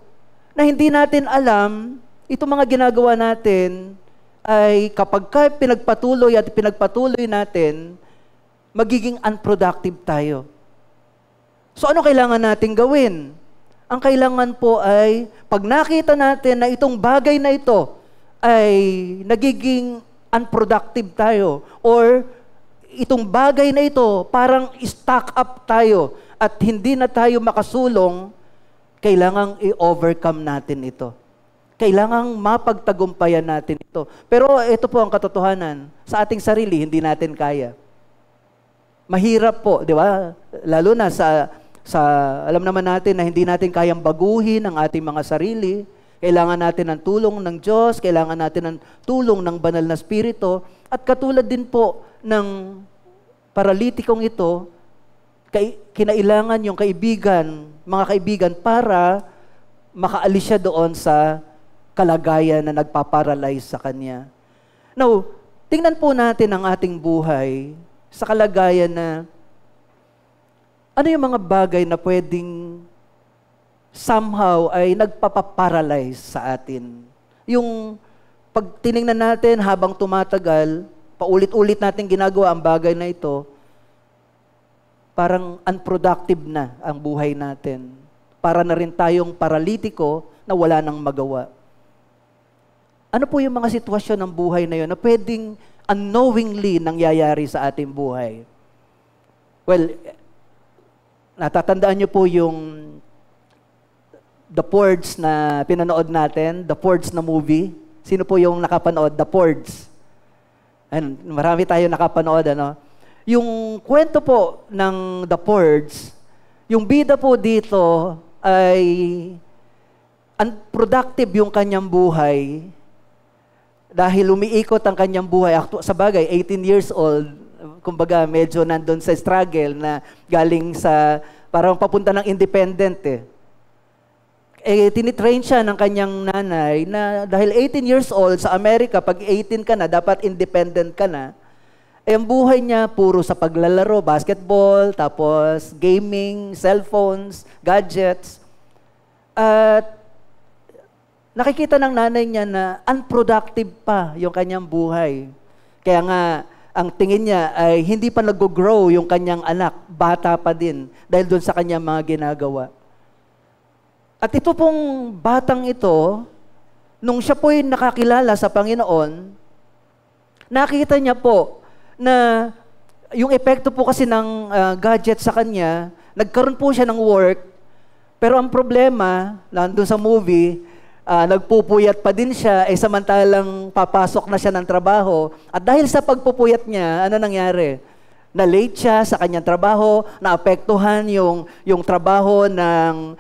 na hindi natin alam, itong mga ginagawa natin ay kapag pinagpatuloy natin, magiging unproductive tayo. So ano kailangan natin gawin? Ang kailangan po ay, pag nakita natin na itong bagay na ito ay nagiging unproductive tayo, or itong bagay na ito parang stuck up tayo at hindi na tayo makasulong, kailangang i-overcome natin ito. Kailangang mapagtagumpayan natin ito. Pero ito po ang katotohanan. Sa ating sarili, hindi natin kaya. Mahirap po, di ba? Lalo na alam naman natin na hindi natin kayang baguhin ang ating mga sarili. Kailangan natin ng tulong ng Diyos, kailangan natin ng tulong ng banal na Espiritu. At katulad din po ng paralitikong ito, kinailangan yung mga kaibigan para makaalis siya doon sa kalagayan na nagpaparalyze sa kanya. Now, tingnan po natin ang ating buhay. sa kalagayan na ano yung mga bagay na pwedeng somehow ay nagpapaparalyze sa atin. Yung pag tinignan natin habang tumatagal, paulit-ulit natin ginagawa ang bagay na ito, parang unproductive na ang buhay natin. Para na rin tayong paralitiko na wala nang magawa. Ano po yung mga sitwasyon ng buhay na yun na pwedeng unknowingly nangyayari sa ating buhay? Well, natatandaan niyo po yung The Purge na pinanood natin, The Purge na movie. Sino po yung nakapanood? The Purge. Marami tayo nakapanood, ano? Yung kwento po ng The Purge, yung bida po dito ay unproductive yung kanyang buhay dahil umiikot ang kanyang buhay. Sa bagay, 18 years old, kumbaga medyo nandun sa struggle na galing sa, parang papunta ng independent tinitrain siya ng kanyang nanay na dahil 18 years old sa Amerika, pag 18 ka na, dapat independent ka na. Ang buhay niya puro sa paglalaro, basketball, tapos gaming, cellphones, gadgets. At nakikita ng nanay niya na unproductive pa yung kanyang buhay. Kaya nga, ang tingin niya ay hindi pa nag-grow yung kanyang anak, bata pa din, dahil doon sa kanyang mga ginagawa. At ito pong batang ito, nung siya po'y nakakilala sa Panginoon, nakita niya po na yung epekto po kasi ng gadget sa kanya, nagkaroon po siya ng work, pero ang problema, nandun sa movie, nagpupuyat pa din siya, samantalang papasok na siya ng trabaho. At dahil sa pagpupuyat niya, ano nangyari? Na-late siya sa kanyang trabaho, naapektuhan yung trabaho ng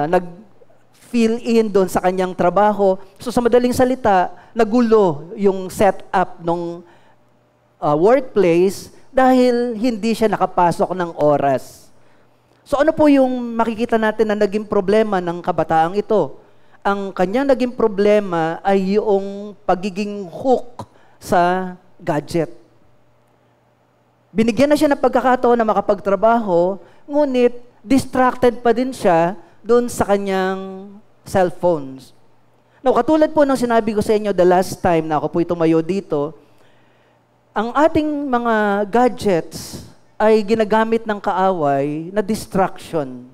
nag-fill in doon sa kanyang trabaho. So sa madaling salita, nagulo yung setup ng workplace dahil hindi siya nakapasok ng oras. So ano po yung makikita natin na naging problema ng kabataang ito? Ang kanyang naging problema ay yung pagiging hook sa gadget. Binigyan na siya ng pagkakataon na makapagtrabaho, ngunit distracted pa din siya doon sa kanyang cellphones. Now, katulad po ng sinabi ko sa inyo the last time na ako po'y tumayo dito, ang ating mga gadgets ay ginagamit ng kaaway na distraction.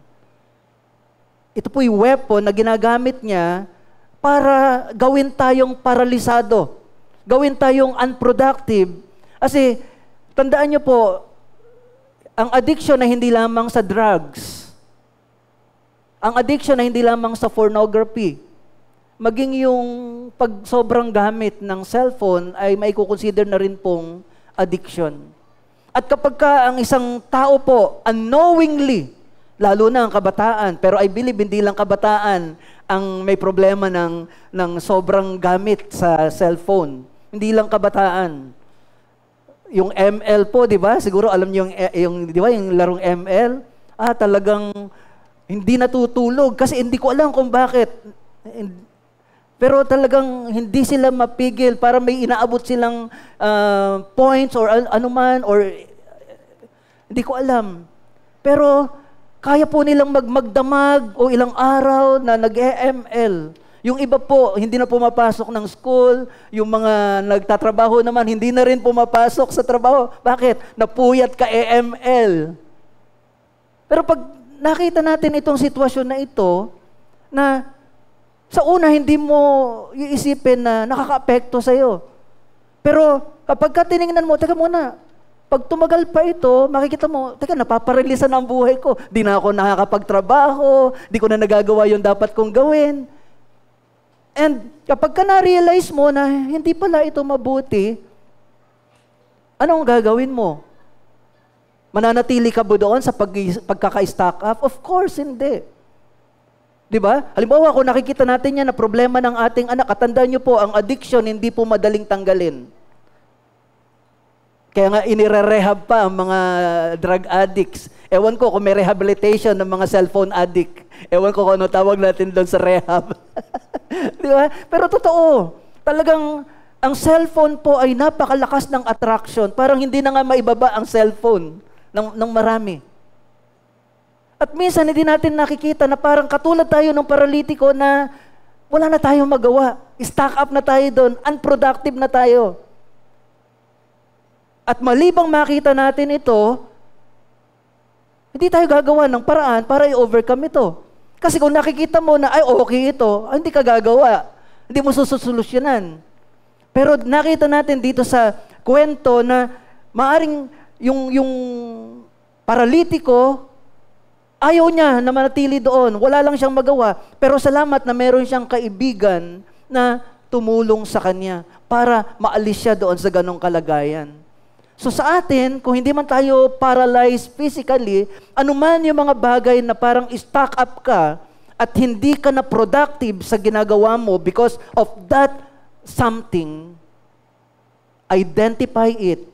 Ito po'y weapon na ginagamit niya para gawin tayong paralisado, gawin tayong unproductive. Kasi tandaan niyo po, ang addiction na hindi lamang sa drugs, ang addiction na hindi lamang sa pornography, maging yung pag sobrang gamit ng cellphone ay maikukonsider na rin pong addiction. At kapag ka ang isang tao po, unknowingly, lalo na ang kabataan, pero I believe hindi lang kabataan ang may problema ng sobrang gamit sa cellphone. Hindi lang kabataan. Yung ML po, di ba? Siguro alam niyo yung di ba, yung larong ML? Talagang hindi natutulog kasi hindi ko alam kung bakit. Pero talagang hindi sila mapigil para may inaabot silang points or anuman or hindi ko alam. Pero kaya po nilang magdamag o ilang araw na nag-ML. Yung iba po, hindi na pumapasok ng school. Yung mga nagtatrabaho naman, hindi na rin pumapasok sa trabaho. Bakit? Napuyat ka EML. Pero pag nakita natin itong sitwasyon na ito, na sa una, hindi mo iisipin na nakaka-apekto sa'yo. Pero kapag ka tinignan mo, teka muna, pag tumagal pa ito, makikita mo, teka, napaparalisan ang buhay ko. Di na ako nakakapagtrabaho, di ko na nagagawa yung dapat kong gawin. And kapag ka na-realize mo na hindi pala ito mabuti, anong gagawin mo? Mananatili ka ba doon sa pagkaka-stack up? Of course, hindi. Di ba? Halimbawa, kung nakikita natin yan na problema ng ating anak, katandaan niyo po, ang addiction hindi po madaling tanggalin. Kaya nga inire-rehab pa ang mga drug addicts. Ewan ko kung may rehabilitation ng mga cellphone addict. Ewan ko kung ano tawag natin doon sa rehab. Di ba? Pero totoo, talagang Ang cellphone po ay napakalakas ng attraction. Parang hindi na nga maibaba ang cellphone ng marami. At minsan hindi natin nakikita na parang katulad tayo ng paralitiko na wala na tayong magawa. Stack up na tayo doon. Unproductive na tayo. At malibang makita natin ito, hindi tayo gagawa ng paraan para i-overcome ito. Kasi kung nakikita mo na, ay okay ito, hindi ka gagawa. Hindi mo susolusyonan. Pero nakita natin dito sa kwento na maaring yung paralitiko, ayaw niya na manatili doon. Wala lang siyang magawa. Pero salamat na meron siyang kaibigan na tumulong sa kanya para maalis siya doon sa ganong kalagayan. So sa atin, kung hindi man tayo paralyzed physically, anuman yung mga bagay na parang stock up ka at hindi ka na productive sa ginagawa mo because of that something, identify it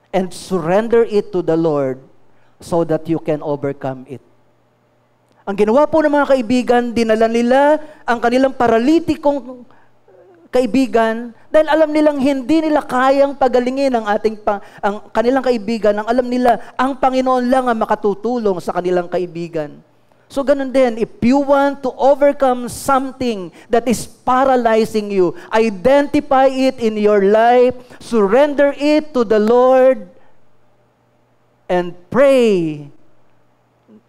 and surrender it to the Lord so that you can overcome it. Ang ginawa po ng mga kaibigan, dinala nila ang kanilang paralitikong kaibigan dahil alam nilang hindi nila kayang pagalingin ang kanilang kaibigan. Ang alam nila, ang Panginoon lang ang makatutulong sa kanilang kaibigan. So ganun din, if you want to overcome something that is paralyzing you, identify it in your life, surrender it to the Lord, and pray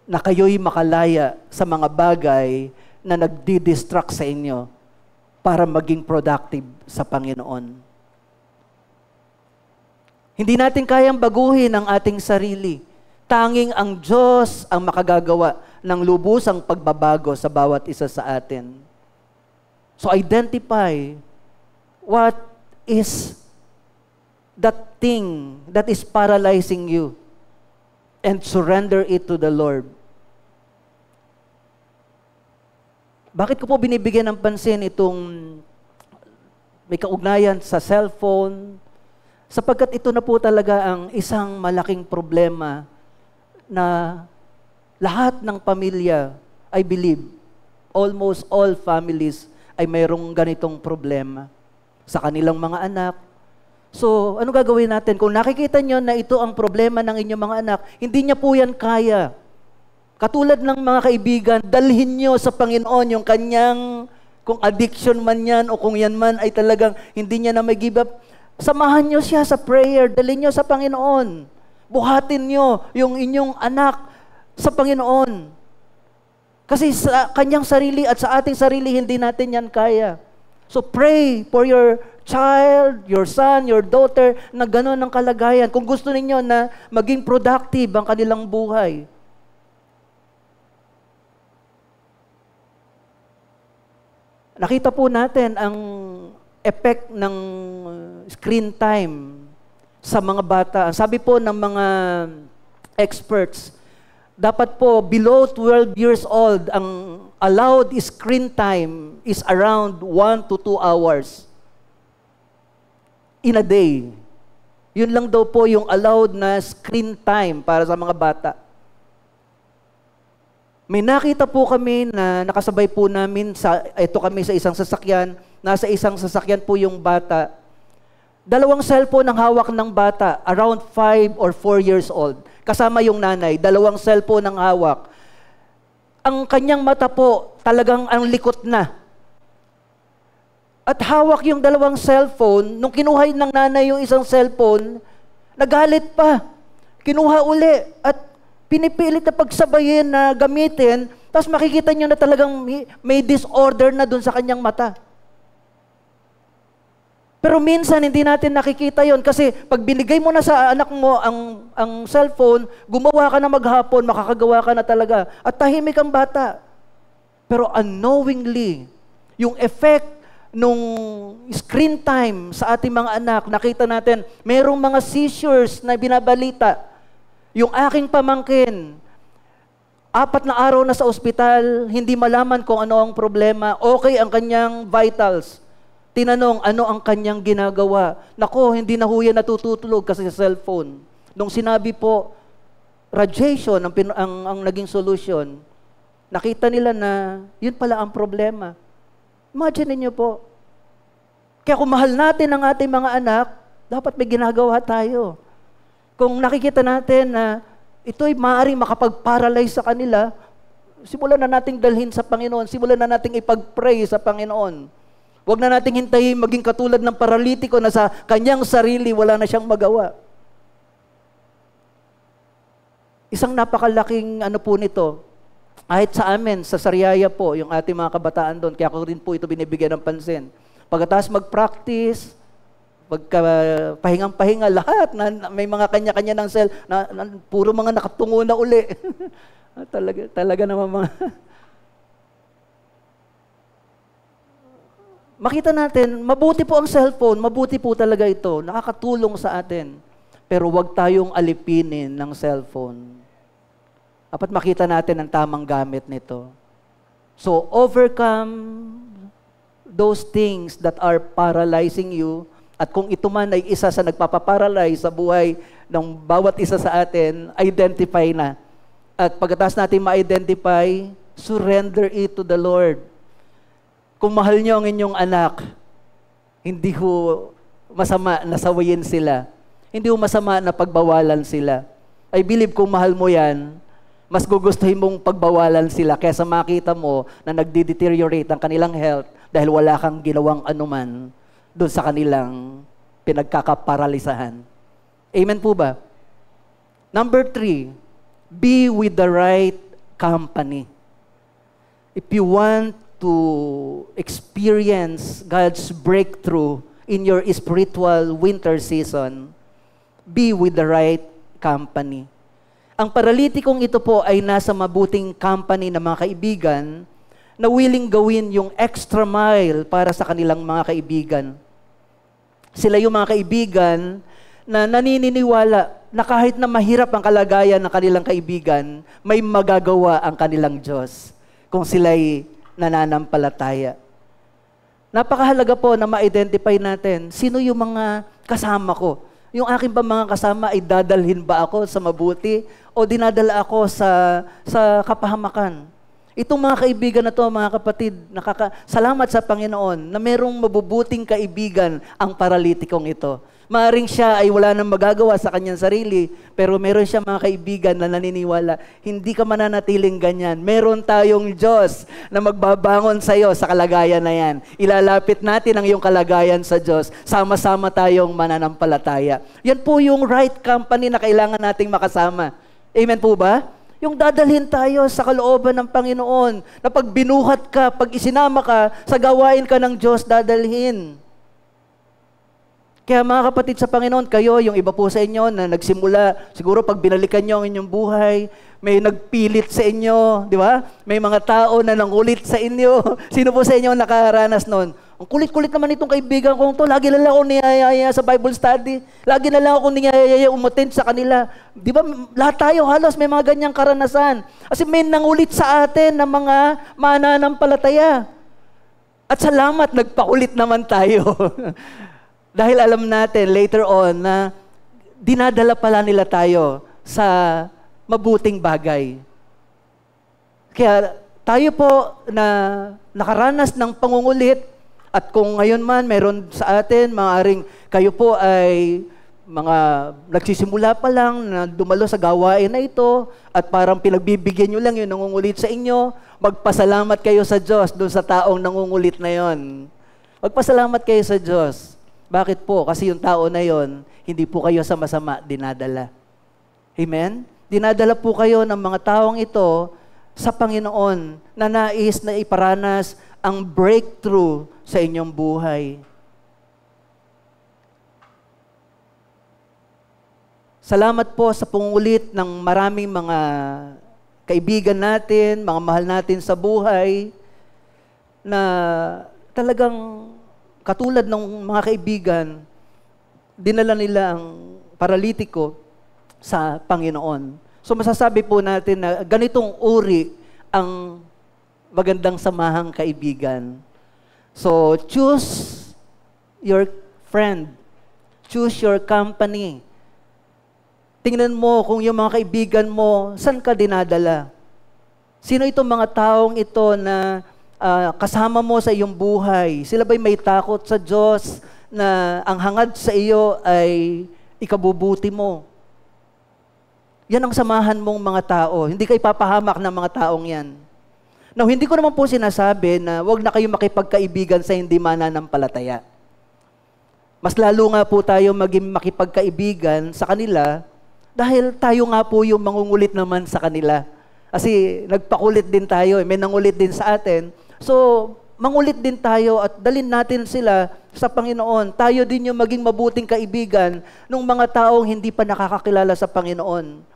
na kayo'y makalaya sa mga bagay na nagdi-distract sa inyo para maging productive sa Panginoon. Hindi natin kayang baguhin ang ating sarili. Tanging ang Diyos ang makagagawa ng lubusang pagbabago sa bawat isa sa atin. So identify what is that thing that is paralyzing you and surrender it to the Lord. Bakit ko po binibigyan ng pansin itong may kaugnayan sa cellphone? Sapagkat ito na po talaga ang isang malaking problema na lahat ng pamilya, I believe, almost all families ay mayroong ganitong problema sa kanilang mga anak. So, ano gagawin natin? Kung nakikita nyo na ito ang problema ng inyong mga anak, hindi niya po yan kaya. Katulad ng mga kaibigan, dalhin nyo sa Panginoon yung kanyang, kung addiction man yan o kung yan man ay talagang hindi niya na may give up, samahan nyo siya sa prayer, dalhin nyo sa Panginoon. Buhatin nyo yung inyong anak sa Panginoon. Kasi sa kanyang sarili at sa ating sarili, hindi natin yan kaya. So pray for your child, your son, your daughter, na gano'n ang kalagayan. Kung gusto ninyo na maging productive ang kanilang buhay. Nakita po natin ang effect ng screen time sa mga bata. Sabi po ng mga experts, dapat po below 12 years old, ang allowed screen time is around 1 to 2 hours in a day. Yun lang daw po yung allowed na screen time para sa mga bata. May nakita po kami na nakasabay po namin, ito kami sa isang sasakyan, nasa isang sasakyan po yung bata. 2 cellphone ang hawak ng bata, around 5 or 4 years old. Kasama yung nanay, 2 cellphone ang hawak. Ang kanyang mata po, talagang ang likot na. At hawak yung 2 cellphone, nung kinuha ng nanay yung isang cellphone, nagalit pa. Kinuha uli at pinipilit na pagsabayin na gamitin, tapos makikita nyo na talagang may disorder na dun sa kanyang mata. Pero minsan, hindi natin nakikita yon kasi pag binigay mo na sa anak mo ang cellphone, gumawa ka na maghapon, makakagawa ka na talaga. At tahimik ang bata. Pero unknowingly, yung effect nung screen time sa ating mga anak, nakita natin, mayroong mga seizures na binabalita. Yung aking pamangkin, 4 na araw na sa ospital, hindi malaman kung ano ang problema. Okay ang kanyang vitals. Tinanong, ano ang kanyang ginagawa? Nako, hindi na ho yan natutulog kasi sa cellphone. Nung sinabi po, radiation ang naging solution, nakita nila na yun pala ang problema. Imagine niyo po, Kaya kung mahal natin ang ating mga anak, dapat may ginagawa tayo. Kung nakikita natin na ito'y maaaring makapag-paralyze sa kanila, simulan na nating dalhin sa Panginoon, simulan na nating ipag-pray sa Panginoon. Huwag na nating hintayin maging katulad ng paralitiko na sa kanyang sarili wala na siyang magawa. Isang napakalaking po nito, kahit sa amin, sa Sariaya po, yung ating mga kabataan doon, kaya ko rin po ito binibigyan ng pansin. Pagkatapos mag-practice, pahingang-pahinga, lahat, may mga kanya-kanya ng cell, puro mga nakatungo na uli. talaga naman mga... Makita natin, mabuti po ang cellphone, mabuti po talaga ito, nakakatulong sa atin. Pero huwag tayong alipinin ng cellphone. Dapat makita natin ang tamang gamit nito. So, overcome those things that are paralyzing you. At kung ito man ay isa sa nagpapaparalyze sa buhay ng bawat isa sa atin, identify na. At pagkatapos natin ma-identify, surrender it to the Lord. Kung mahal nyo ang inyong anak, hindi ho masama na sawayin sila. Hindi ho masama na pagbawalan sila. I believe kung mahal mo yan, mas gugustuhin mong pagbawalan sila kaysa makita mo na nagde-deteriorate ang kanilang health dahil wala kang ginawang anuman doon sa kanilang pinagkakaparalisahan. Amen po ba? Number 3, be with the right company. If you want to experience God's breakthrough in your spiritual winter season, be with the right company. Ang paralitikong ito po ay nasa mabuting company ng mga kaibigan na willing gawin yung extra mile para sa kanilang mga kaibigan. Sila yung mga kaibigan na nanininiwala na kahit na mahirap ang kalagayan ng kanilang kaibigan, may magagawa ang kanilang Diyos kung sila'y nananampalataya. Napakahalaga po na ma-identify natin sino yung mga kasama ko. Yung aking ba mga kasama ay dadalhin ba ako sa mabuti o dinadala ako sa kapahamakan? Itong mga kaibigan na to, mga kapatid, salamat sa Panginoon na merong mabubuting kaibigan ang paralitikong ito. Maaring siya ay wala nang magagawa sa kanyang sarili, pero meron siya mga kaibigan na naniniwala, hindi ka mananatiling ganyan. Meron tayong Diyos na magbabangon sa iyo sa kalagayan na yan. Ilalapit natin ang iyong kalagayan sa Diyos. Sama-sama tayong mananampalataya. Yan po yung right company na kailangan nating makasama. Amen po ba? Yung dadalhin tayo sa kalooban ng Panginoon, na pag binuhat ka, pag isinama ka, sa gawain ka ng Diyos, dadalhin. Kaya mga kapatid sa Panginoon, kayo, yung iba po sa inyo na nagsimula, siguro pag binalikan nyo ang inyong buhay, may nagpilit sa inyo, di ba? May mga tao na nangulit sa inyo. Sino po sa inyo nakaranas nun? Ang kulit-kulit naman itong kaibigan kong to, lagi na lang ako niyayaya sa Bible study, lagi na lang ako niyayaya umattend sa kanila. Di ba? Lahat tayo halos may mga ganyang karanasan. Kasi may nangulit sa atin ng mga mananampalataya. At salamat, nagpakulit naman tayo. Dahil alam natin later on na dinadala pala nila tayo sa mabuting bagay. Kaya tayo po na nakaranas ng pangungulit at kung ngayon man meron sa atin, maaaring kayo po ay mga nagsisimula pa lang na dumalo sa gawain na ito at parang pinagbibigyan nyo lang yung nangungulit sa inyo, magpasalamat kayo sa Diyos doon sa taong nangungulit na yon. Magpasalamat kayo sa Diyos. Bakit po? Kasi yung tao na yon, hindi po kayo sa masama dinadala. Amen? Dinadala po kayo ng mga taong ito sa Panginoon na nais na iparanas ang breakthrough sa inyong buhay. Salamat po sa pungulit ng maraming mga kaibigan natin, mga mahal natin sa buhay, na talagang katulad ng mga kaibigan, dinala nila ang paralitiko sa Panginoon. So masasabi po natin na ganitong uri ang magandang samahang kaibigan. So choose your friend. Choose your company. Tingnan mo kung yung mga kaibigan mo, saan ka dinadala? Sino itong mga taong ito na kasama mo sa iyong buhay? Sila ba'y may takot sa Diyos na ang hangad sa iyo ay ikabubuti mo? Yan ang samahan mong mga tao. Hindi ka ipapahamak ng mga taong yan. Now, hindi ko naman po sinasabi na huwag na kayo makipagkaibigan sa hindi mananampalataya. Mas lalo nga po tayo maging makipagkaibigan sa kanila dahil tayo nga po yung mangungulit naman sa kanila. Kasi nagpakulit din tayo, may nangulit din sa atin. So, mangulit din tayo at dalhin natin sila sa Panginoon. Tayo din yung maging mabuting kaibigan ng mga taong hindi pa nakakakilala sa Panginoon.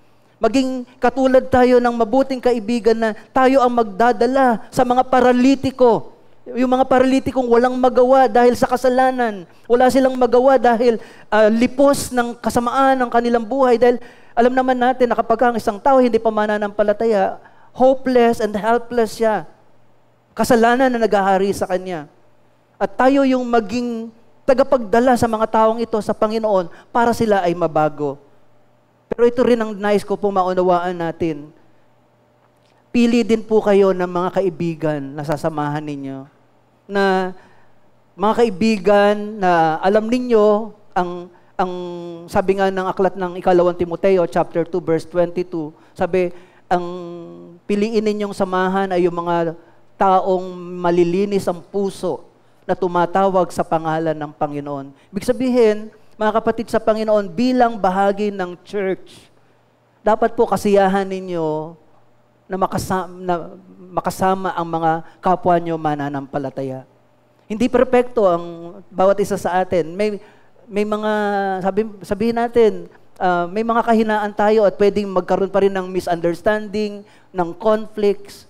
Maging katulad tayo ng mabuting kaibigan na tayo ang magdadala sa mga paralitiko. Yung mga paralitikong walang magawa dahil sa kasalanan. Wala silang magawa dahil lipos ng kasamaan ng kanilang buhay. Dahil alam naman natin na kapag ang isang tao hindi pa mananampalataya, hopeless and helpless siya. Kasalanan na naghahari sa kanya. At tayo yung maging tagapagdala sa mga taong ito sa Panginoon para sila ay mabago. Pero ito rin ang nais ko pong maunawaan natin. Pili din po kayo ng mga kaibigan na sasamahan ninyo. Na mga kaibigan na alam ninyo ang sabi nga ng aklat ng Ikalawang Timoteo chapter 2 verse 22, sabi ang piliin ninyong samahan ay yung mga taong malilinis ang puso na tumatawag sa pangalan ng Panginoon. Ibig sabihin, mga kapatid sa Panginoon, bilang bahagi ng church, dapat po kasiyahan ninyo na makasama ang mga kapwa nyo mananampalataya. Hindi perpekto ang bawat isa sa atin. May mga, sabihin natin, may mga kahinaan tayo at pwedeng magkaroon pa rin ng misunderstanding, ng conflicts.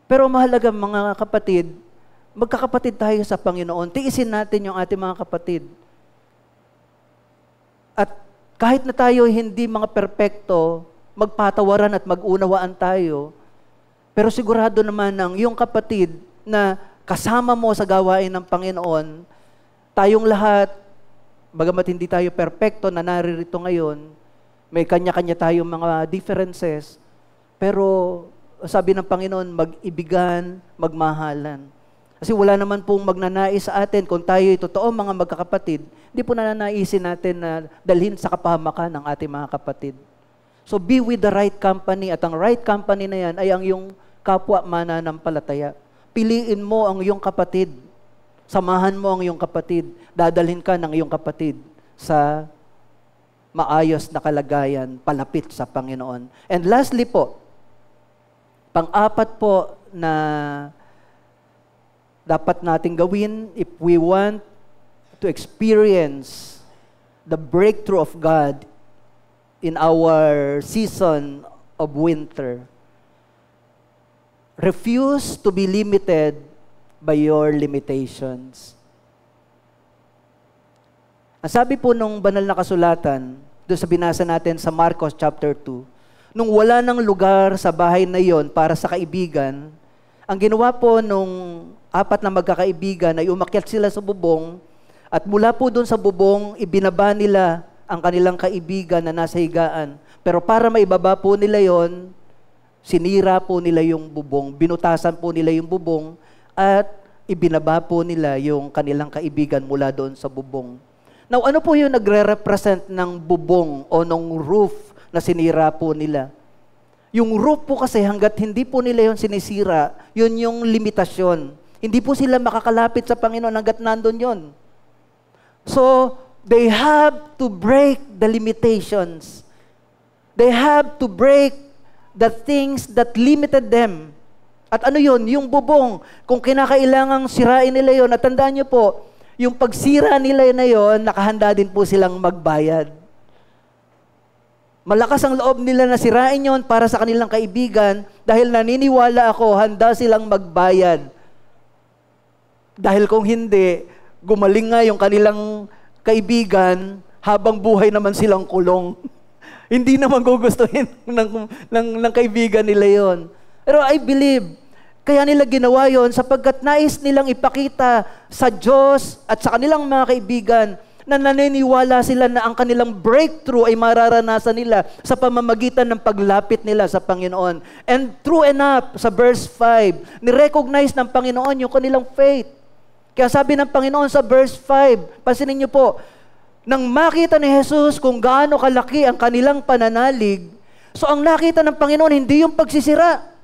Pero mahalaga mga kapatid, magkakapatid tayo sa Panginoon. Tiisin natin yung ating mga kapatid. At kahit na tayo hindi mga perpekto, magpatawaran at mag-unawaan tayo. Pero sigurado naman ang iyong kapatid na kasama mo sa gawain ng Panginoon, tayong lahat, bagamat hindi tayo perpekto na naririto ngayon, may kanya-kanya tayong mga differences, pero sabi ng Panginoon, mag-ibigan, magmahalan. Kasi wala naman pong magnanais sa atin kung tayo'y totoo mga magkakapatid, hindi po nananaisin natin na dalhin sa kapahamakan ng ating mga kapatid. So be with the right company at ang right company na yan ay ang iyong kapwa mananampalataya. Piliin mo ang iyong kapatid. Samahan mo ang iyong kapatid. Dadalhin ka ng iyong kapatid sa maayos na kalagayan, palapit sa Panginoon. And lastly po, pang-apat po na dapat nating gawin if we want to experience the breakthrough of God in our season of winter. Refuse to be limited by your limitations. Ang sabi po nung banal na kasulatan, doon sa binasa natin sa Marcos chapter 2, nung wala ng lugar sa bahay na yon para sa kaibigan, ang ginawa po nung apat na magkakaibigan ay umakyat sila sa bubong at mula po doon sa bubong, ibinaba nila ang kanilang kaibigan na nasa higaan. Pero para maibaba po nila yon, sinira po nila yung bubong, binutasan po nila yung bubong, at ibinaba po nila yung kanilang kaibigan mula doon sa bubong. Now, ano po yung nagre-represent ng bubong o ng roof na sinira po nila? Yung roof po kasi hanggat hindi po nila yung sinisira, yun yung limitasyon. Hindi po sila makakalapit sa Panginoon hanggat nandun yun. So, they have to break the limitations. They have to break the things that limited them. At ano yun? Yung bubong. Kung kinakailangang sirain nila yun, at tandaan nyo po, yung pagsira nila na yun, nakahanda din po silang magbayad. Malakas ang loob nila na sirain yun para sa kanilang kaibigan dahil naniniwala ako, handa silang magbayad. Dahil kung hindi, gumaling nga yung kanilang kaibigan habang buhay naman silang kulong. Hindi naman gugustuhin ng kaibigan nila yon. Pero I believe, kaya nila ginawa yon sapagkat nais nilang ipakita sa Diyos at sa kanilang mga kaibigan na naniniwala sila na ang kanilang breakthrough ay mararanasan nila sa pamamagitan ng paglapit nila sa Panginoon. And true enough, sa verse 5, nirecognize ng Panginoon yung kanilang faith. Kaya sabi ng Panginoon sa verse 5, pansinin niyo po, nang makita ni Jesus kung gaano kalaki ang kanilang pananalig, so ang nakita ng Panginoon, hindi yung pagsisira.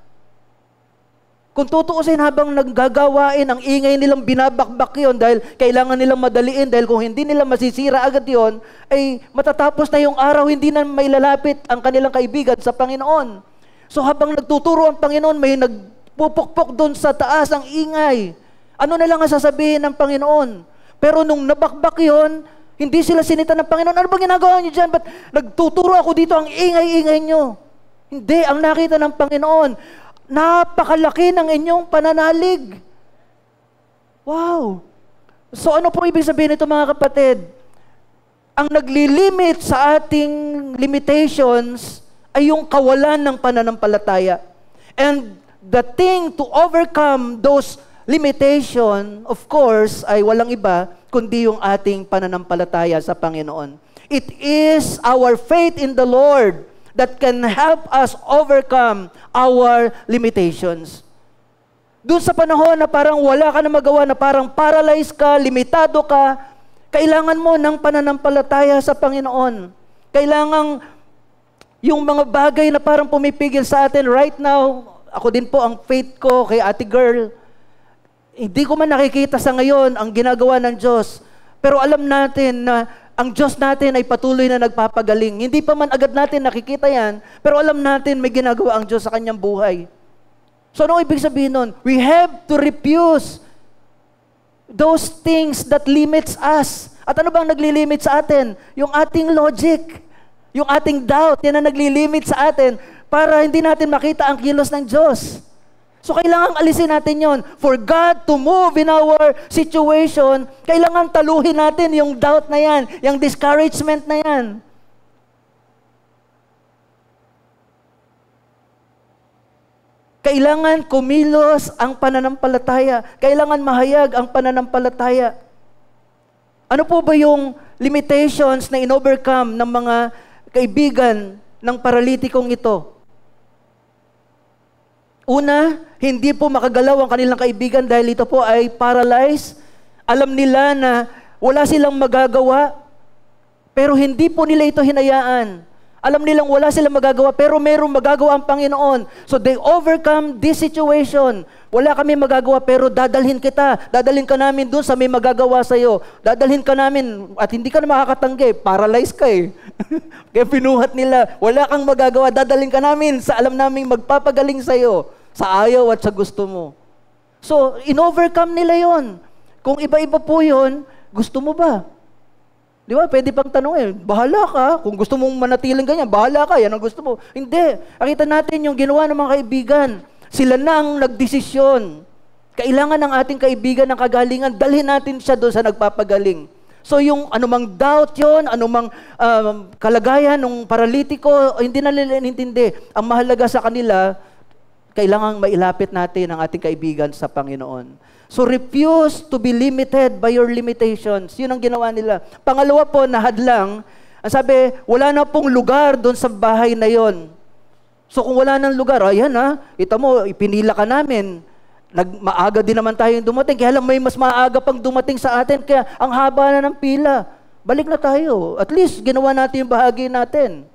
Kung tutuusin habang naggagawain, ang ingay nilang binabakbak yun dahil kailangan nilang madaliin, dahil kung hindi nila masisira agad yun, ay matatapos na yung araw, hindi na mailalapit ang kanilang kaibigan sa Panginoon. So habang nagtuturo ang Panginoon, may nagpupukpok doon sa taas ang ingay. Ano na lang ang sasabihin ng Panginoon? Pero nung nabakbak yun, hindi sila sinita ng Panginoon. Ano ba ginagawa niyo dyan? Ba't nagtuturo ako dito, ang ingay-ingay niyo? Hindi, ang nakita ng Panginoon, napakalaki ng inyong pananalig. Wow! So ano po ibig sabihin nito mga kapatid? Ang naglilimit sa ating limitations ay yung kawalan ng pananampalataya. And the thing to overcome those limitation, of course, ay walang iba kundi yung ating pananampalataya sa Panginoon. It is our faith in the Lord that can help us overcome our limitations. Doon sa panahon na parang wala ka na magawa, na parang paralyzed ka, limitado ka, kailangan mo ng pananampalataya sa Panginoon. Kailangan yung mga bagay na parang pumipigil sa atin right now, ako din po ang faith ko kay ate girl, hindi ko man nakikita sa ngayon ang ginagawa ng Diyos, pero alam natin na ang Diyos natin ay patuloy na nagpapagaling. Hindi pa man agad natin nakikita yan, pero alam natin may ginagawa ang Diyos sa kanyang buhay. So ano ibig sabihin nun? We have to refuse those things that limits us. At ano bang naglilimit sa atin? Yung ating logic, yung ating doubt, yan ang naglilimit sa atin para hindi natin makita ang kilos ng Diyos. So kailangan alisin natin yon. For God to move in our situation, kailangan taluhin natin yung doubt na yan, yung discouragement na yan. Kailangan kumilos ang pananampalataya. Kailangan mahayag ang pananampalataya. Ano po ba yung limitations na in-overcome ng mga kaibigan ng paralitikong ito? Una, hindi po makagalaw ang kanilang kaibigan dahil ito po ay paralyzed. Alam nila na wala silang magagawa, pero hindi po nila ito hinayaan. Alam nilang wala silang magagawa, pero mayroong magagawa ang Panginoon. So they overcome this situation. Wala kami magagawa, pero dadalhin kita. Dadalhin ka namin dun sa may magagawa sa'yo. Dadalhin ka namin, at hindi ka na makakatanggi. Paralyzed ka eh. Kaya pinuhat nila, wala kang magagawa, dadalhin ka namin sa alam naming magpapagaling sa'yo. Sa ayaw at sa gusto mo. So, in-overcome nila yon. Kung iba-iba po yon, gusto mo ba? Di ba? Pwede pang tanong bahala ka. Kung gusto mong manatiling ganyan, bahala ka. Yan ang gusto mo. Hindi. Nakita natin yung ginawa ng mga kaibigan. Sila na ang nagdesisyon. Kailangan ng ating kaibigan ng kagalingan, dalhin natin siya doon sa nagpapagaling. So yung anumang doubt yon, anumang kalagayan ng paralitiko, hindi na nila intindi. Ang mahalaga sa kanila, kailangang mailapit natin ang ating kaibigan sa Panginoon. So refuse to be limited by your limitations. Yun ang ginawa nila. Pangalawa po, nahadlang. Ang sabi, wala na pong lugar doon sa bahay na yon. So kung wala nang lugar, ayan ito mo, ipinila ka namin. Maaga din naman tayong dumating. Kaya lang may mas maaga pang dumating sa atin. Kaya ang haba na ng pila. Balik na tayo. At least, ginawa natin yung bahagi natin.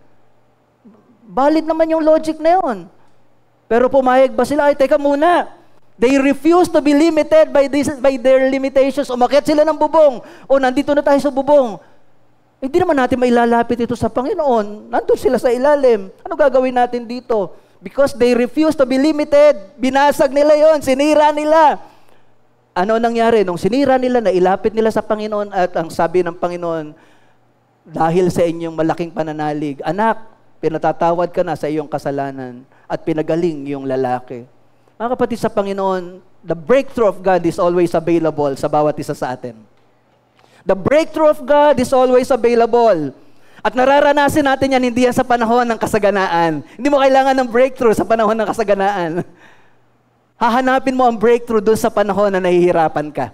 Valid naman yung logic na yon. Pero pumayag ba sila? Ay, teka muna. They refuse to be limited by their limitations. Umakyat sila ng bubong. O, nandito na tayo sa bubong. Hindi naman natin mailalapit ito sa Panginoon. Nandun sila sa ilalim. Ano gagawin natin dito? Because they refuse to be limited. Binasag nila yon, sinira nila. Ano nangyari? Nung sinira nila, nailapit nila sa Panginoon at ang sabi ng Panginoon, dahil sa inyong malaking pananalig, anak, pinatatawad ka na sa iyong kasalanan at pinagaling yung lalaki. Mga kapatid sa Panginoon, the breakthrough of God is always available sa bawat isa sa atin. The breakthrough of God is always available. At nararanasin natin yan, hindi yan sa panahon ng kasaganaan. Hindi mo kailangan ng breakthrough sa panahon ng kasaganaan. Hahanapin mo ang breakthrough doon sa panahon na nahihirapan ka.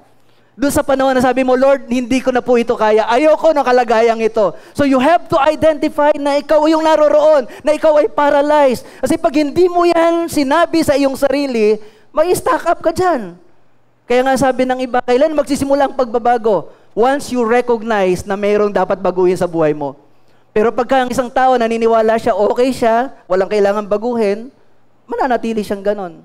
Doon sa panahon na sabi mo, Lord, hindi ko na po ito kaya. Ayoko ng kalagayang ito. So you have to identify na ikaw yung naroroon, na ikaw ay paralyzed. Kasi pag hindi mo yan sinabi sa iyong sarili, may stack up ka dyan. Kaya nga sabi ng iba, kailan magsisimula ang pagbabago? Once you recognize na mayroong dapat baguhin sa buhay mo. Pero pagka ang isang tao naniniwala siya, okay siya, walang kailangan baguhin, mananatili siyang ganon.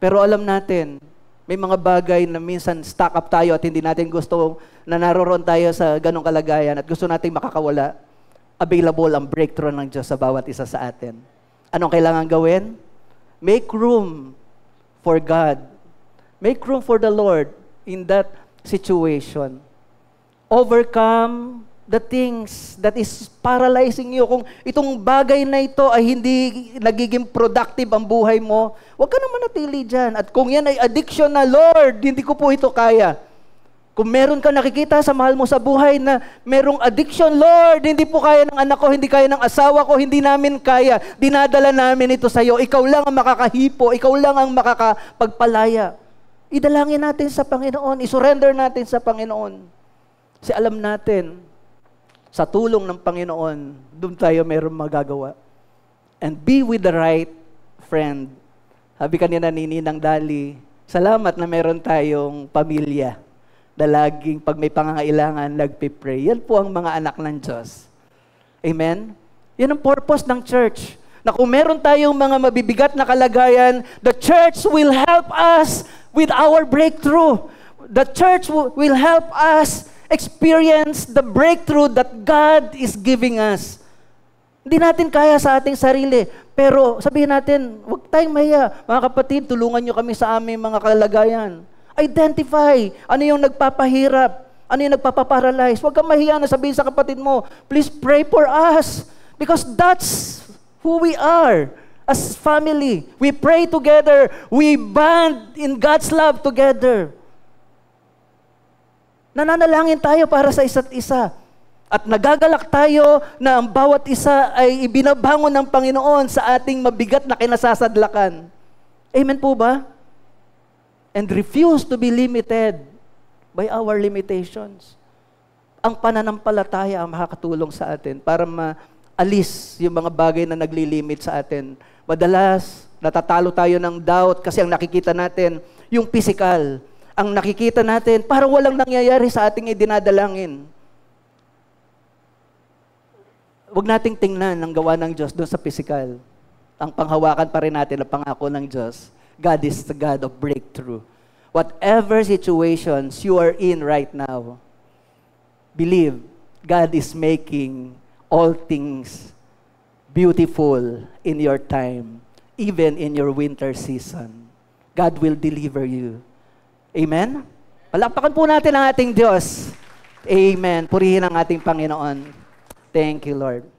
Pero alam natin, may mga bagay na minsan stack up tayo at hindi natin gusto na naroon tayo sa ganong kalagayan at gusto nating makakawala. Available ang breakthrough ng Diyos sa bawat isa sa atin. Anong kailangan gawin? Make room for God. Make room for the Lord in that situation. Overcome the things that is paralyzing you. Kung itong bagay na ito ay hindi nagiging productive ang buhay mo, huwag ka naman natili dyan. At kung yan ay addiction na, Lord, hindi ko po ito kaya. Kung meron ka nakikita sa mahal mo sa buhay na merong addiction, Lord, hindi po kaya ng anak ko, hindi kaya ng asawa ko, hindi namin kaya. Dinadala namin ito sa iyo. Ikaw lang ang makakahipo, ikaw lang ang makakapagpalaya. Idalangin natin sa Panginoon, isurrender natin sa Panginoon. Kasi alam natin, sa tulong ng Panginoon, doon tayo mayroong magagawa. And be with the right friend. Sabi kanina ni Ninang Dali, salamat na meron tayong pamilya na laging pag may pangangailangan, nagpipray. Yan po ang mga anak ng Diyos. Amen? Yan ang purpose ng church. Na kung meron tayong mga mabibigat na kalagayan, the church will help us with our breakthrough. The church will help us experience the breakthrough that God is giving us. Hindi natin kaya sa ating sarili. Pero sabihin natin, huwag tayong mahiya. Mga kapatid, tulungan nyo kami sa aming mga kalagayan. Identify. Ano yung nagpapahirap? Ano yung nagpapaparalyze? Huwag kang mahiya na sabihin sa kapatid mo, please pray for us. Because that's who we are as family. We pray together. We bond in God's love together. Nananalangin tayo para sa isa't isa. At nagagalak tayo na ang bawat isa ay ibinabangon ng Panginoon sa ating mabigat na kinasasadlakan. Amen po ba? And refuse to be limited by our limitations. Ang pananampalataya ang makakatulong sa atin para maalis yung mga bagay na naglilimit sa atin. Madalas, natatalo tayo ng doubt kasi ang nakikita natin, yung physical. Ang nakikita natin, parang walang nangyayari sa ating idinadalangin. Huwag nating tingnan ang gawa ng Diyos doon sa physical. Ang panghawakan pa rin natin ang pangako ng Diyos. God is the God of breakthrough. Whatever situations you are in right now, believe God is making all things beautiful in your time, even in your winter season. God will deliver you. Amen? Palakpakan po natin ang ating Diyos. Amen. Purihin ang ating Panginoon. Thank you, Lord.